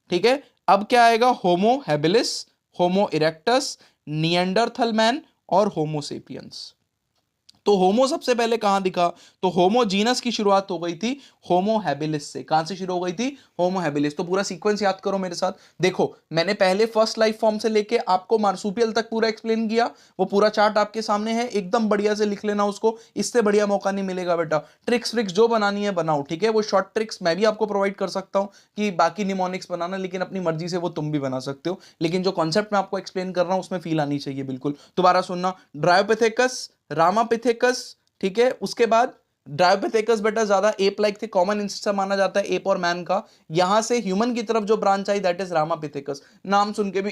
ठीक है। अब क्या आएगा? होमो habilis, homo erectus, Neanderthal man और होमो सेपियंस। तो होमो सबसे पहले कहां दिखा? तो होमो जीनस की शुरुआत हो गई थी होमो हैबिलिस से। कहां से शुरू हो गई थी? Homo habilis. तो पूरा सीक्वेंस याद करो मेरे साथ। देखो मैंने पहले फर्स्ट लाइफ फॉर्म से लेके आपको मार्सुपियल तक पूरा एक्सप्लेन किया, वो पूरा चार्ट आपके सामने है, एकदम बढ़िया से लिख लेना उसको, इससे बढ़िया मौका नहीं मिलेगा बेटा। ट्रिक्स जो बनानी है बनाओ, ठीक है। वो शॉर्ट ट्रिक्स मैं भी आपको प्रोवाइड कर सकता हूं कि बाकी निमोनिक्स बनाना, लेकिन अपनी मर्जी से वो तुम भी बना सकते हो, लेकिन जो कॉन्सेप्ट मैं आपको एक्सप्लेन कर रहा हूं उसमें फील आनी चाहिए बिल्कुल। दोबारा सुनना, ड्रायोपिथेकस, रामापिथेकस, ठीक है। उसके बाद ड्रायोपिथेकस बेटा ज्यादा एप लाइक थे, कॉमन इंसेस्टर माना जाता है एप और मैन का। यहां से ह्यूमन की तरफ जो branch I that is Ramapithecus. नाम सुन के भी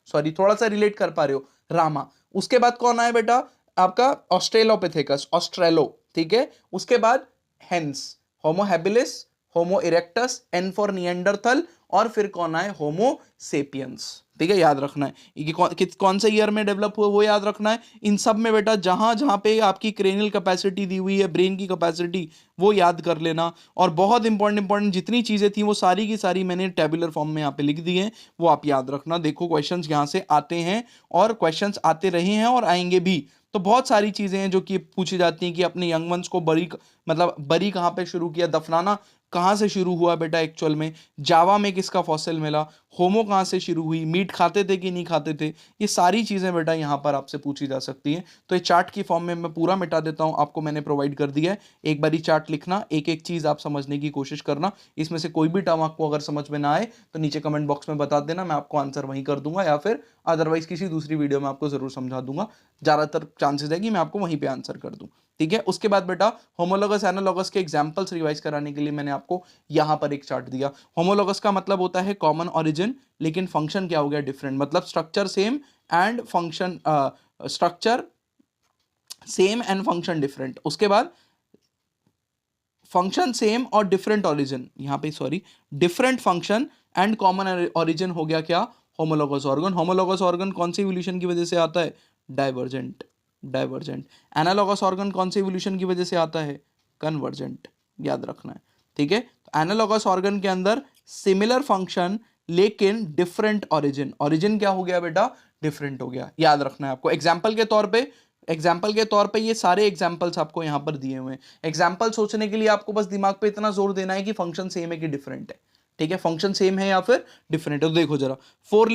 सॉरी थोड़ा सा रिलेट कर पा रहे हो, रामा। उसके बाद कौन आया बेटा? आपका ऑस्ट्रेलोपिथेकस, ऑस्ट्रेलो, ठीक है। उसके बाद hence, homo habilis, homo erectus, an for Neanderthal, और फिर कौन आए? होमो सेपियंस, ठीक है। याद रखना है ये कौन से ईयर में डेवलप हुआ, वो याद रखना है। इन सब में बेटा जहां जहां पे आपकी क्रेनियल कैपेसिटी दी हुई है, ब्रेन की कैपेसिटी, वो याद कर लेना। और बहुत इंपॉर्टेंट जितनी चीजें थी वो सारी की सारी मैंने टेबुलर फॉर्म में यहाँ पे लिख दी है, वो आप याद रखना। देखो क्वेश्चंस यहाँ से आते हैं और क्वेश्चंस आते रहे हैं और आएंगे भी। तो बहुत सारी चीजें हैं जो कि पूछी जाती हैं कि अपने यंग वंस को बरी कहाँ पे शुरू किया, दफनाना कहाँ से शुरू हुआ बेटा एक्चुअल में, जावा में किसका फॉसिल मिला, होमो कहाँ से शुरू हुई, मीट खाते थे कि नहीं खाते थे, ये सारी चीज़ें बेटा यहाँ पर आपसे पूछी जा सकती हैं। तो ये चार्ट की फॉर्म में मैं पूरा मिटा देता हूँ, आपको मैंने प्रोवाइड कर दिया है। एक बारी चार्ट लिखना, एक एक चीज़ आप समझने की कोशिश करना। इसमें से कोई भी टर्म आपको अगर समझ में ना आए तो नीचे कमेंट बॉक्स में बता देना, मैं आपको आंसर वहीं कर दूंगा, या फिर अदरवाइज किसी दूसरी वीडियो में आपको जरूर समझा दूंगा। ज़्यादातर चांसेस है कि मैं आपको वहीं पर आंसर कर दूँ, ठीक है। उसके बाद बेटा होमोलॉगस एनालॉगस के एग्जांपल्स रिवाइज कराने के लिए मैंने आपको यहां पर एक चार्ट दिया। होमोलॉगस का मतलब होता है कॉमन ओरिजिन, लेकिन फंक्शन क्या हो गया? डिफरेंट। मतलब structure same and function, structure same and function different. उसके बाद फंक्शन सेम और डिफरेंट ओरिजिन, यहां पे sorry different function and common origin हो गया क्या? Homologous organ. होमोलॉगस ऑर्गन कौन सी इवोल्यूशन की वजह से आता है? Divergent, divergent. एनालॉगस ऑर्गन कौन से इवोल्यूशन की वजह से आता है? कन्वर्जेंट, याद रखना है, ठीक है। तो एनालॉगस ऑर्गन के अंदर सिमिलर फंक्शन लेकिन डिफरेंट ओरिजिन। ओरिजिन क्या हो गया बेटा? डिफरेंट हो गया, याद रखना है आपको। एग्जाम्पल के तौर पे ये सारे एग्जाम्पल्स आपको यहां पर दिए हुए हैं। एग्जाम्पल सोचने के लिए आपको बस दिमाग पे इतना जोर देना है कि फंक्शन सेम है कि डिफरेंट है, ठीक है। फंक्शन सेम है या फिर डिफरेंट है। तो देखो जरा, four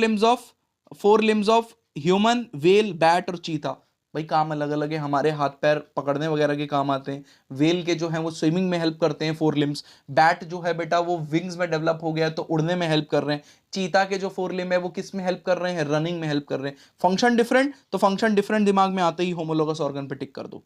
limbs of human, well, bat और चीता। भाई काम अलग अलग है, हमारे हाथ पैर पकड़ने वगैरह के काम आते हैं। वेल के जो है वो स्विमिंग में हेल्प करते हैं, 4 लिम्स। बैट जो है बेटा वो विंग्स में डेवलप हो गया है तो उड़ने में हेल्प कर रहे हैं। चीता के जो 4 लिम्ब है वो किस में हेल्प कर रहे हैं? रनिंग में हेल्प कर रहे हैं। फंक्शन डिफरेंट, तो फंक्शन डिफरेंट दिमाग में आते ही होमोलोगस ऑर्गन पे टिक कर दो,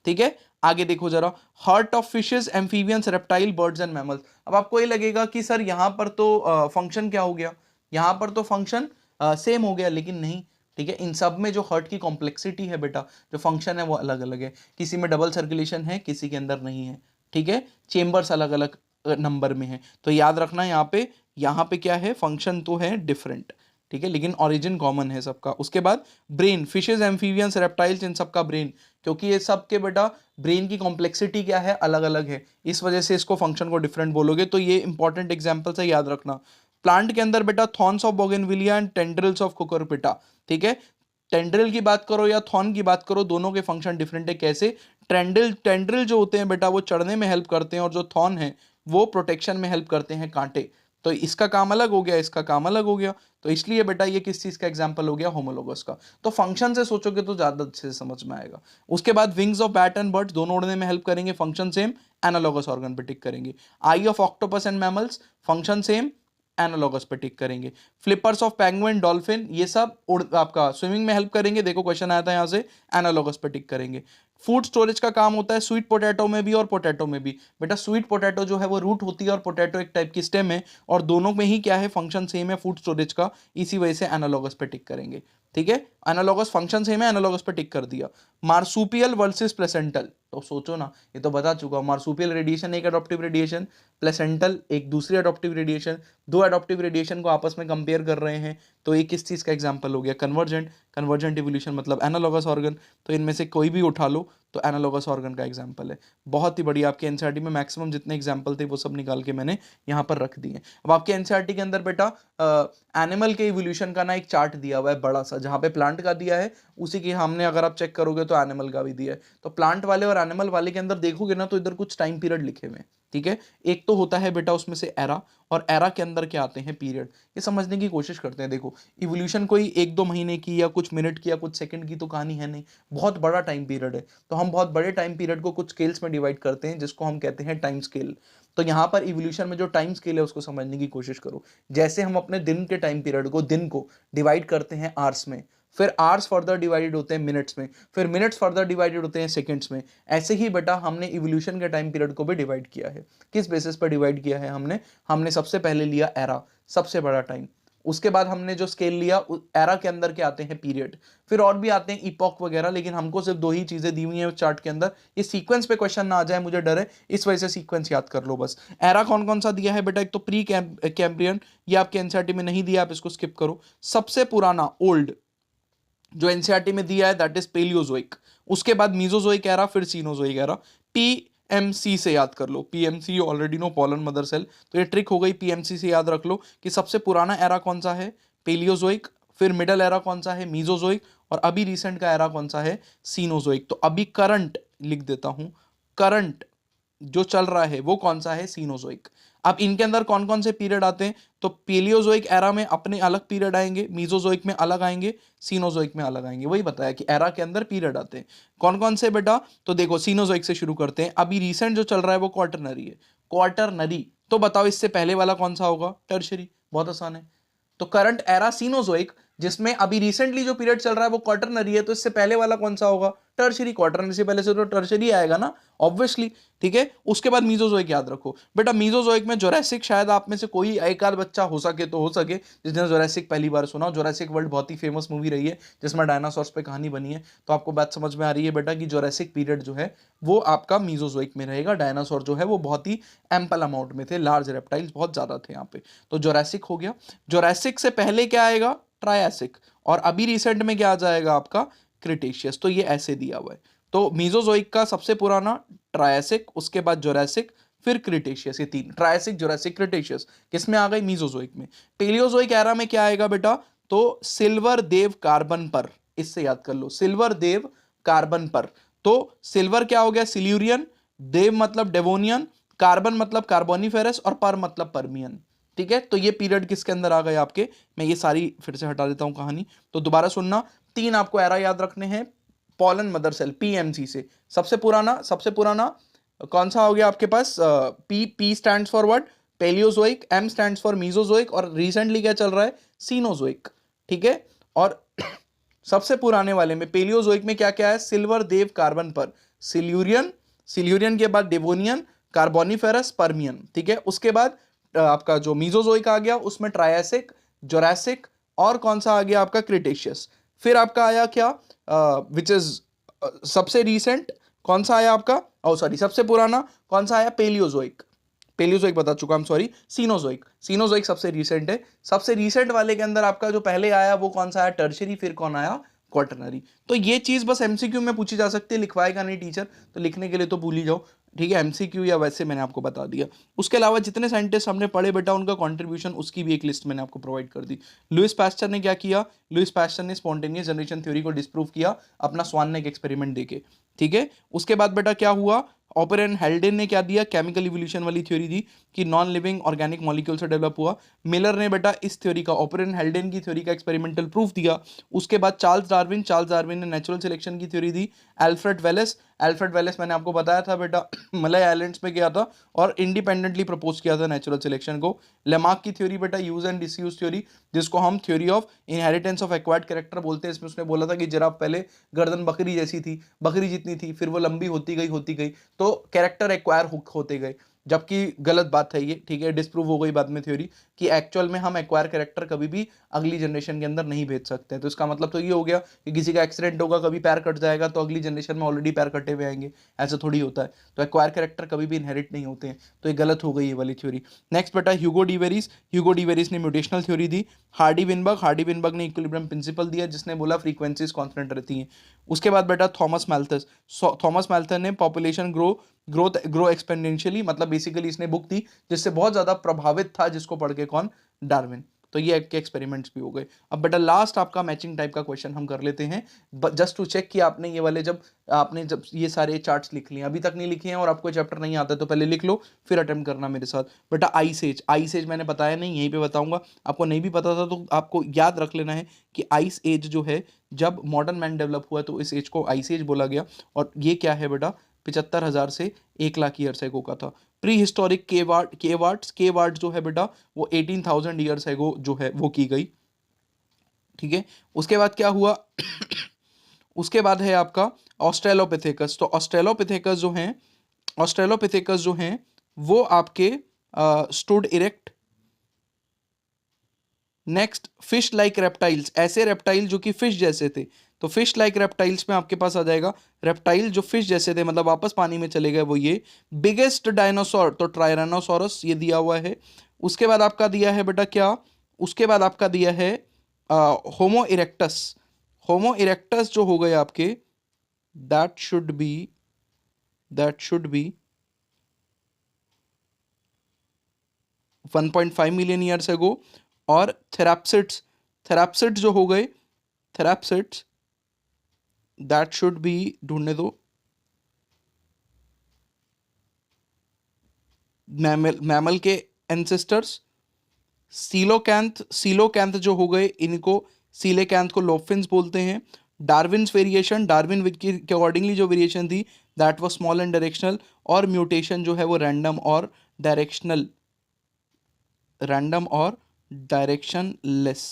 ठीक है। आगे देखो जरा, heart of fishes, amphibians, reptile, birds and mammals. अब आपको ये लगेगा कि सर यहां पर तो फंक्शन क्या हो गया? यहां पर तो फंक्शन सेम हो गया, लेकिन नहीं, ठीक है। इन सब में जो हार्ट की कॉम्प्लेक्सिटी है बेटा, जो फंक्शन है वो अलग अलग है। किसी में डबल सर्कुलेशन है, किसी के अंदर नहीं है, ठीक है। चेंबर्स अलग अलग नंबर में है। तो याद रखना यहाँ पे क्या है? फंक्शन तो है डिफरेंट, ठीक है, लेकिन ओरिजिन कॉमन है सबका। उसके बाद ब्रेन, फिशेज, एम्फीबियंस, रेप्टाइल्स, इन सबका ब्रेन, क्योंकि ये सब के बेटा ब्रेन की कॉम्प्लेक्सिटी क्या है? अलग अलग है, इस वजह से इसको फंक्शन को डिफरेंट बोलोगे। तो ये इंपॉर्टेंट एग्जाम्पल है, याद रखना। प्लांट के अंदर बेटा thorns of bougainvillea and tendrils of Cucurbita, ठीक है। टेंड्रिल की बात करो या थॉर्न की बात करो, दोनों के फंक्शन डिफरेंट है। कैसे? टेंड्रिल जो होते हैं बेटा वो चढ़ने में हेल्प करते हैं, और जो थॉर्न है वो प्रोटेक्शन में हेल्प करते हैं, कांटे। तो इसका काम अलग हो गया, इसका काम अलग हो गया, तो इसलिए बेटा ये किस चीज का एग्जांपल हो गया, होमोलोगस का। तो फंक्शन से सोचोगे तो ज्यादा अच्छे से समझ में आएगा। उसके बाद wings of bat and birds दोनों उड़ने में हेल्प करेंगे, फंक्शन सेम, एनालॉगस ऑर्गन पे टिक करेंगे। Eye of octopus and mammals, function same, analogous पे टिक करेंगे। फ्लिपर्स ऑफ पेंगुइन, डॉल्फिन, ये सब आपका स्विमिंग में हेल्प करेंगे, देखो क्वेश्चन आया था यहां से, एनालॉगस पे टिक करेंगे। फूड स्टोरेज का काम होता है स्वीट पोटैटो में भी और पोटैटो में भी। बेटा स्वीट पोटैटो जो है वो रूट होती है और पोटैटो एक टाइप की स्टेम है, और दोनों में ही क्या है, फंक्शन सेम है फूड स्टोरेज का, इसी वजह से एनालॉगस पे टिक करेंगे। ठीक है, एनालॉगस फंक्शन सेम है, एनालॉगस पे टिक कर दिया। मार्सुपियल वर्सेस प्लेसेंटल, तो सोचो ना, ये तो बता चुका, मार्सुपियल रेडिएशन एक एडॉप्टिव रेडिएशन, प्लेसेंटल एक दूसरी एडॉप्टिव रेडिएशन, दो एडॉप्टिव रेडिएशन को आपस में कंपेयर कर रहे हैं, तो ये किस चीज का एग्जांपल हो गया, कन्वर्जेंट। कन्वर्जेंट इवोल्यूशन मतलब एनालॉगस ऑर्गन, तो इनमें से कोई भी उठा लो तो एनालॉगस ऑर्गन का एग्जांपल है। बहुत ही बढ़िया, आपके एनसीईआरटी में मैक्सिमम जितने एग्जांपल थे वो सब निकाल के मैंने यहाँ पर रख दिए। अब आपके एनसीईआरटी के अंदर बेटा एनिमल के इवोल्यूशन का ना एक चार्ट दिया हुआ है बड़ा सा, जहाँ पे प्लांट का दिया है उसी की हमने अगर आप चेक करोगे तो एनिमल का भी दिया है। तो प्लांट वाले और एनिमल वाले के अंदर देखोगे ना तो इधर कुछ टाइम पीरियड लिखे हुए हैं। ठीक है, एक तो होता है बेटा उसमें से एरा, और एरा के अंदर क्या आते हैं, पीरियड। ये समझने की कोशिश करते हैं। देखो इवोल्यूशन कोई 1-2 महीने की या कुछ मिनट की या कुछ सेकंड की तो कहानी है नहीं, बहुत बड़ा टाइम पीरियड है। तो हम बहुत बड़े टाइम पीरियड को कुछ स्केल्स में डिवाइड करते हैं, जिसको हम कहते हैं टाइम स्केल। तो यहाँ पर इवोल्यूशन में जो टाइम स्केल है उसको समझने की कोशिश करो। जैसे हम अपने दिन के टाइम पीरियड को, दिन को डिवाइड करते हैं आवर्स में, फिर आवर्स फर्दर डिवाइडेड होते हैं मिनट्स में, फिर मिनट्स फर्दर डिवाइडेड होते हैं सेकंड्स में, ऐसे ही बेटा हमने इवोल्यूशन के टाइम पीरियड को भी डिवाइड किया है। किस बेसिस पर डिवाइड किया है हमने, हमने सबसे पहले लिया एरा, सबसे बड़ा टाइम। उसके बाद हमने जो स्केल लिया, एरा के अंदर के आते हैं पीरियड, फिर और भी आते हैं इपॉक वगैरह, लेकिन हमको सिर्फ दो ही चीजें दी हुई हैं उस चार्ट के अंदर। ये सीक्वेंस पे क्वेश्चन ना आ जाए मुझे डर है, इस वजह से सीक्वेंस याद कर लो बस। एरा कौन कौन सा दिया है बेटा, एक तो प्री कैम्ब्रियन, ये आपके एनसीईआरटी में नहीं दिया, आप इसको स्किप करो। सबसे पुराना ओल्ड जो एनसीईआरटी में दिया है दैट इज पेलियोजोइक। उसके बाद मीजोजोइक एरा, फिर सीनोजोइक एरा। पीएमसी से याद कर लो, PMC already no, pollen mother cell, तो ये ट्रिक हो गई। पीएमसी से याद रख लो कि सबसे पुराना एरा कौन सा है, पेलियोजोइक, फिर मिडल एरा कौन सा है, मीजोजोइक, और अभी रिसेंट का एरा कौन सा है, सीनोजोइक। तो अभी करंट लिख देता हूं, करंट जो चल रहा है वो कौन सा है, सीनोजोइक। अब इनके अंदर कौन कौन से पीरियड आते हैं, तो पेलियोजोइक एरा में अपने अलग पीरियड आएंगे, मीजोजोइक में अलग आएंगे, सीनोजोइक में अलग आएंगे। वही बताया कि एरा के अंदर पीरियड आते हैं कौन कौन से बेटा, तो देखो सीनोजोइक से शुरू करते हैं। अभी रिसेंट जो चल रहा है वो क्वार्टरनरी है, क्वार्टरनरी। तो बताओ इससे पहले वाला कौन सा होगा, टर्शरी। बहुत आसान है। तो करंट एरा सीनोजोइक, जिसमें अभी रिसेंटली जो पीरियड चल रहा है वो क्वार्टरनरी है, तो इससे पहले वाला कौन सा होगा, टर्शरी। क्वार्टरनरी से पहले से तो टर्शरी आएगा ना, ऑब्वियसली। ठीक है, उसके बाद मीजोजोइक याद रखो बेटा। मीजोजोइक में जोरासिक, शायद आप में से कोई एक आध बच्चा हो सके तो हो सके जिसने जोरासिक पहली बार सुना। जोरासिक वर्ल्ड बहुत ही फेमस मूवी रही है जिसमें डायनासोर्स पे कहानी बनी है। तो आपको बात समझ में आ रही है बेटा कि जोरासिक पीरियड जो है वो आपका मीजोजोइक में रहेगा। डायनासोर जो है वो बहुत ही एम्पल अमाउंट में थे, लार्ज रेप्टाइल्स बहुत ज्यादा थे यहाँ पे। तो जोरासिक हो गया। जोरासिक से पहले क्या आएगा, ट्रायासिक, और अभी रिसेंट में क्या आ जाएगा आपका, क्रिटेशियस। तो ये ऐसे दिया हुआ है। तो मीजोजोइक का सबसे पुराना ट्रायसिक, उसके बाद जोरासिक, फिर क्रिटेशियस। ये तीन, ट्रायसिक, जोरासिक, क्रिटेशियस, किसमें आ गई, मीजोजोइक में। पेलियोजोइक एरा में क्या आएगा बेटा, तो सिल्वर देव कार्बन पर, इससे याद कर लो, सिल्वर देव कार्बन पर। तो सिल्वर क्या हो गया, सिल्यूरियन, देव मतलब डेवोनियन, कार्बन मतलब कार्बोनिफेरस, और पर मतलब परमियन। ठीक है, तो ये पीरियड किसके अंदर आ गए आपके, मैं ये सारी फिर से हटा देता हूं कहानी, तो दोबारा सुनना। तीन आपको एरा याद रखने हैं, पॉलन मदर सेल, पीएमसी से। सबसे पुराना कौन सा हो गया आपके पास, P stands for what, paleozoic, M stands for mesozoic, और रिसेंटली क्या चल रहा है, सीनोजोइक। ठीक है, और सबसे पुराने वाले में पेलियोजोइक में क्या क्या है, सिल्वर देव कार्बन पर, सिल्यूरियन, सिल्यूरियन के बाद डेवोनियन, कार्बोनिफेरस, परमियन। ठीक है, उसके बाद आपका जो मीजोजोइक आ गया उसमें ट्रायसिक, जोरासिक, और कौन सा आ गया आपका, क्रिटेशियस। फिर आपका आया क्या, विच इज सबसे रीसेंट कौन सा आया आपका, सॉरी सबसे पुराना कौन सा आया, पेलियोजोइक। पेलियोजोइक बता चुका, हम सॉरी, सीनोजोइक। सीनोजोइक सबसे रीसेंट है। सबसे रीसेंट वाले के अंदर आपका जो पहले आया वो कौन सा आया, टर्शरी, फिर कौन आया, क्वार्टरनरी। तो ये चीज बस एमसीक्यू में पूछी जा सकती है, लिखवाएगा नहीं टीचर, तो लिखने के लिए तो भूल ही जाओ। ठीक है, एमसीक्यू या वैसे मैंने आपको बता दिया। उसके अलावा जितने साइंटिस्ट हमने पढ़े बेटा उनका कंट्रीब्यूशन, उसकी भी एक लिस्ट मैंने आपको प्रोवाइड कर दी। लुइस पास्चर ने क्या किया, लुइस पास्चर ने स्पॉन्टेनियस जनरेशन थ्योरी को डिस्प्रूव किया अपना स्वान नेक एक्सपेरिमेंट देके। ठीक है, उसके बाद बेटा क्या हुआ, हॉपर एंड हेल्डेन ने क्या दिया, केमिकल इवोल्यूशन वाली थ्योरी दी कि नॉन लिविंग ऑर्गेनिक मॉलिक्यूल से डेवलप हुआ। मिलर ने बेटा इस थ्योरी का, हॉपर एंड हेल्डेन की थ्योरी का एक्सपेरिमेंटल प्रूफ दिया। उसके बाद चार्ल्स डार्विन ने नेचुरल सिलेक्शन की थ्योरी दी। अल्फ्रेड वेलेस मैंने आपको बताया था बेटा मलय आइलैंड्स में गया था और इंडिपेंडेंटली प्रपोज किया था नेचुरल सिलेक्शन को। लेमार्क की थ्योरी बेटा यूज एंड डिसयूज थ्योरी, जिसको हम theory of inheritance of acquired character बोलते हैं। इसमें उसने बोला था कि जिराफ पहले गर्दन बकरी जैसी थी, बकरी जितनी थी, फिर वो लंबी होती गई तो कैरेक्टर एक्वायर होते गए, जबकि गलत बात है ये, ठीक है, डिस्प्रूव हो गई बाद में थ्योरी कि एक्चुअल में हम एक्वायर कैरेक्टर कभी भी अगली जनरेशन के अंदर नहीं भेज सकते। तो इसका मतलब तो ये हो गया कि किसी का एक्सीडेंट होगा, कभी पैर कट जाएगा तो अगली जनरेशन में ऑलरेडी पैर कटे हुए आएंगे, ऐसा थोड़ी होता है। तो एक्वायर कैरेक्टर कभी भी इनहेरिट नहीं होते हैं, तो ये गलत हो गई ये वाली थ्योरी। नेक्स्ट बेटा ह्यूगो डीवेरिस ने म्यूटेशनल थ्योरी दी। हार्डी विनबर्ग ने इक्विलिब्रियम प्रिंसिपल दिया, जिसने बोला फ्रीक्वेंसीज कांस्टेंट रहती हैं। उसके बाद बेटा थॉमस मैल्थस ने पॉपुलेशन ग्रो एक्सपेंडेंशियली, मतलब बेसिकली इसने बुक दी जिससे बहुत ज्यादा प्रभावित था, जिसको पढ़ के कौन, डार्विन। तो ये आपके एक्सपेरिमेंट्स भी हो गए। अब बेटा लास्ट आपका मैचिंग टाइप का क्वेश्चन हम कर लेते हैं, जस्ट टू चेक कि आपने ये वाले जब ये सारे चार्ट्स लिख लिए, अभी तक नहीं लिखे हैं और आपको चैप्टर नहीं आता तो पहले लिख लो, फिर अटेम्प्ट करना मेरे साथ। बेटा आइस एज मैंने बताया नहीं, यहीं पे बताऊंगा। आपको नहीं भी पता था तो आपको याद रख लेना है कि आइस एज जो है, जब मॉडर्न मैन डेवलप हुआ तो इस एज को आइस एज बोला गया। और ये क्या है बेटा, 75,000 से 1 लाख ईयर्स एगो का था। प्री हिस्टोरिक केवार्ड्स जो है बेटा वो 18,000 ईयर्स एगो जो है वो की गई, ठीक है। उसके बाद क्या हुआ उसके बाद है आपका ऑस्ट्रेलोपिथेकस। तो ऑस्ट्रेलोपिथेकस जो हैं वो आपके stood erect. Next fish like reptiles, ऐसे रेप्टाइल जो कि फिश जैसे थे। तो फिश लाइक रेप्टाइल्स में आपके पास आ जाएगा रेप्टाइल जो फिश जैसे थे, मतलब वापस पानी में चले गए, वो ये। बिगेस्ट डायनासोर तो ट्रायरानोसोरस, ये दिया हुआ है। उसके बाद आपका दिया है बेटा क्या, उसके बाद आपका दिया है होमो इरेक्टस जो हो गए आपके, that should be 1.5 million years ago. और थेराप्सिड्स जो हो गए, थेराप्सिड्स दैट शुड बी, ढूंढने दो, मैमल के एंसेस्टर्स। सीलोकैंथ जो हो गए, इनको सीलेकैंथ को लोफिन्स बोलते हैं। डार्विन्स वेरिएशन, डार्विन के अकॉर्डिंगली जो वेरिएशन थी that was small and directional. और म्यूटेशन जो है वो रैंडम और डायरेक्शनलेस,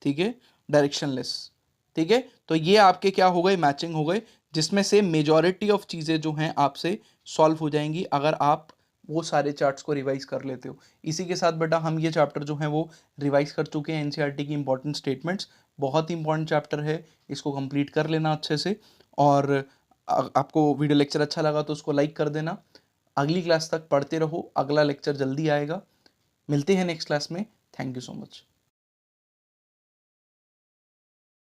ठीक है, डायरेक्शनलेस, ठीक है। तो ये आपके क्या हो गए, मैचिंग हो गए, जिसमें से मेजॉरिटी ऑफ चीज़ें जो हैं आपसे सॉल्व हो जाएंगी अगर आप वो सारे चार्ट्स को रिवाइज कर लेते हो। इसी के साथ बेटा हम ये चैप्टर जो है वो रिवाइज कर चुके हैं, एनसीईआरटी की इंपॉर्टेंट स्टेटमेंट्स। बहुत ही इंपॉर्टेंट चैप्टर है, इसको कंप्लीट कर लेना अच्छे से। और आपको वीडियो लेक्चर अच्छा लगा तो उसको लाइक कर देना। अगली क्लास तक पढ़ते रहो, अगला लेक्चर जल्दी आएगा। मिलते हैं नेक्स्ट क्लास में। Thank you so much.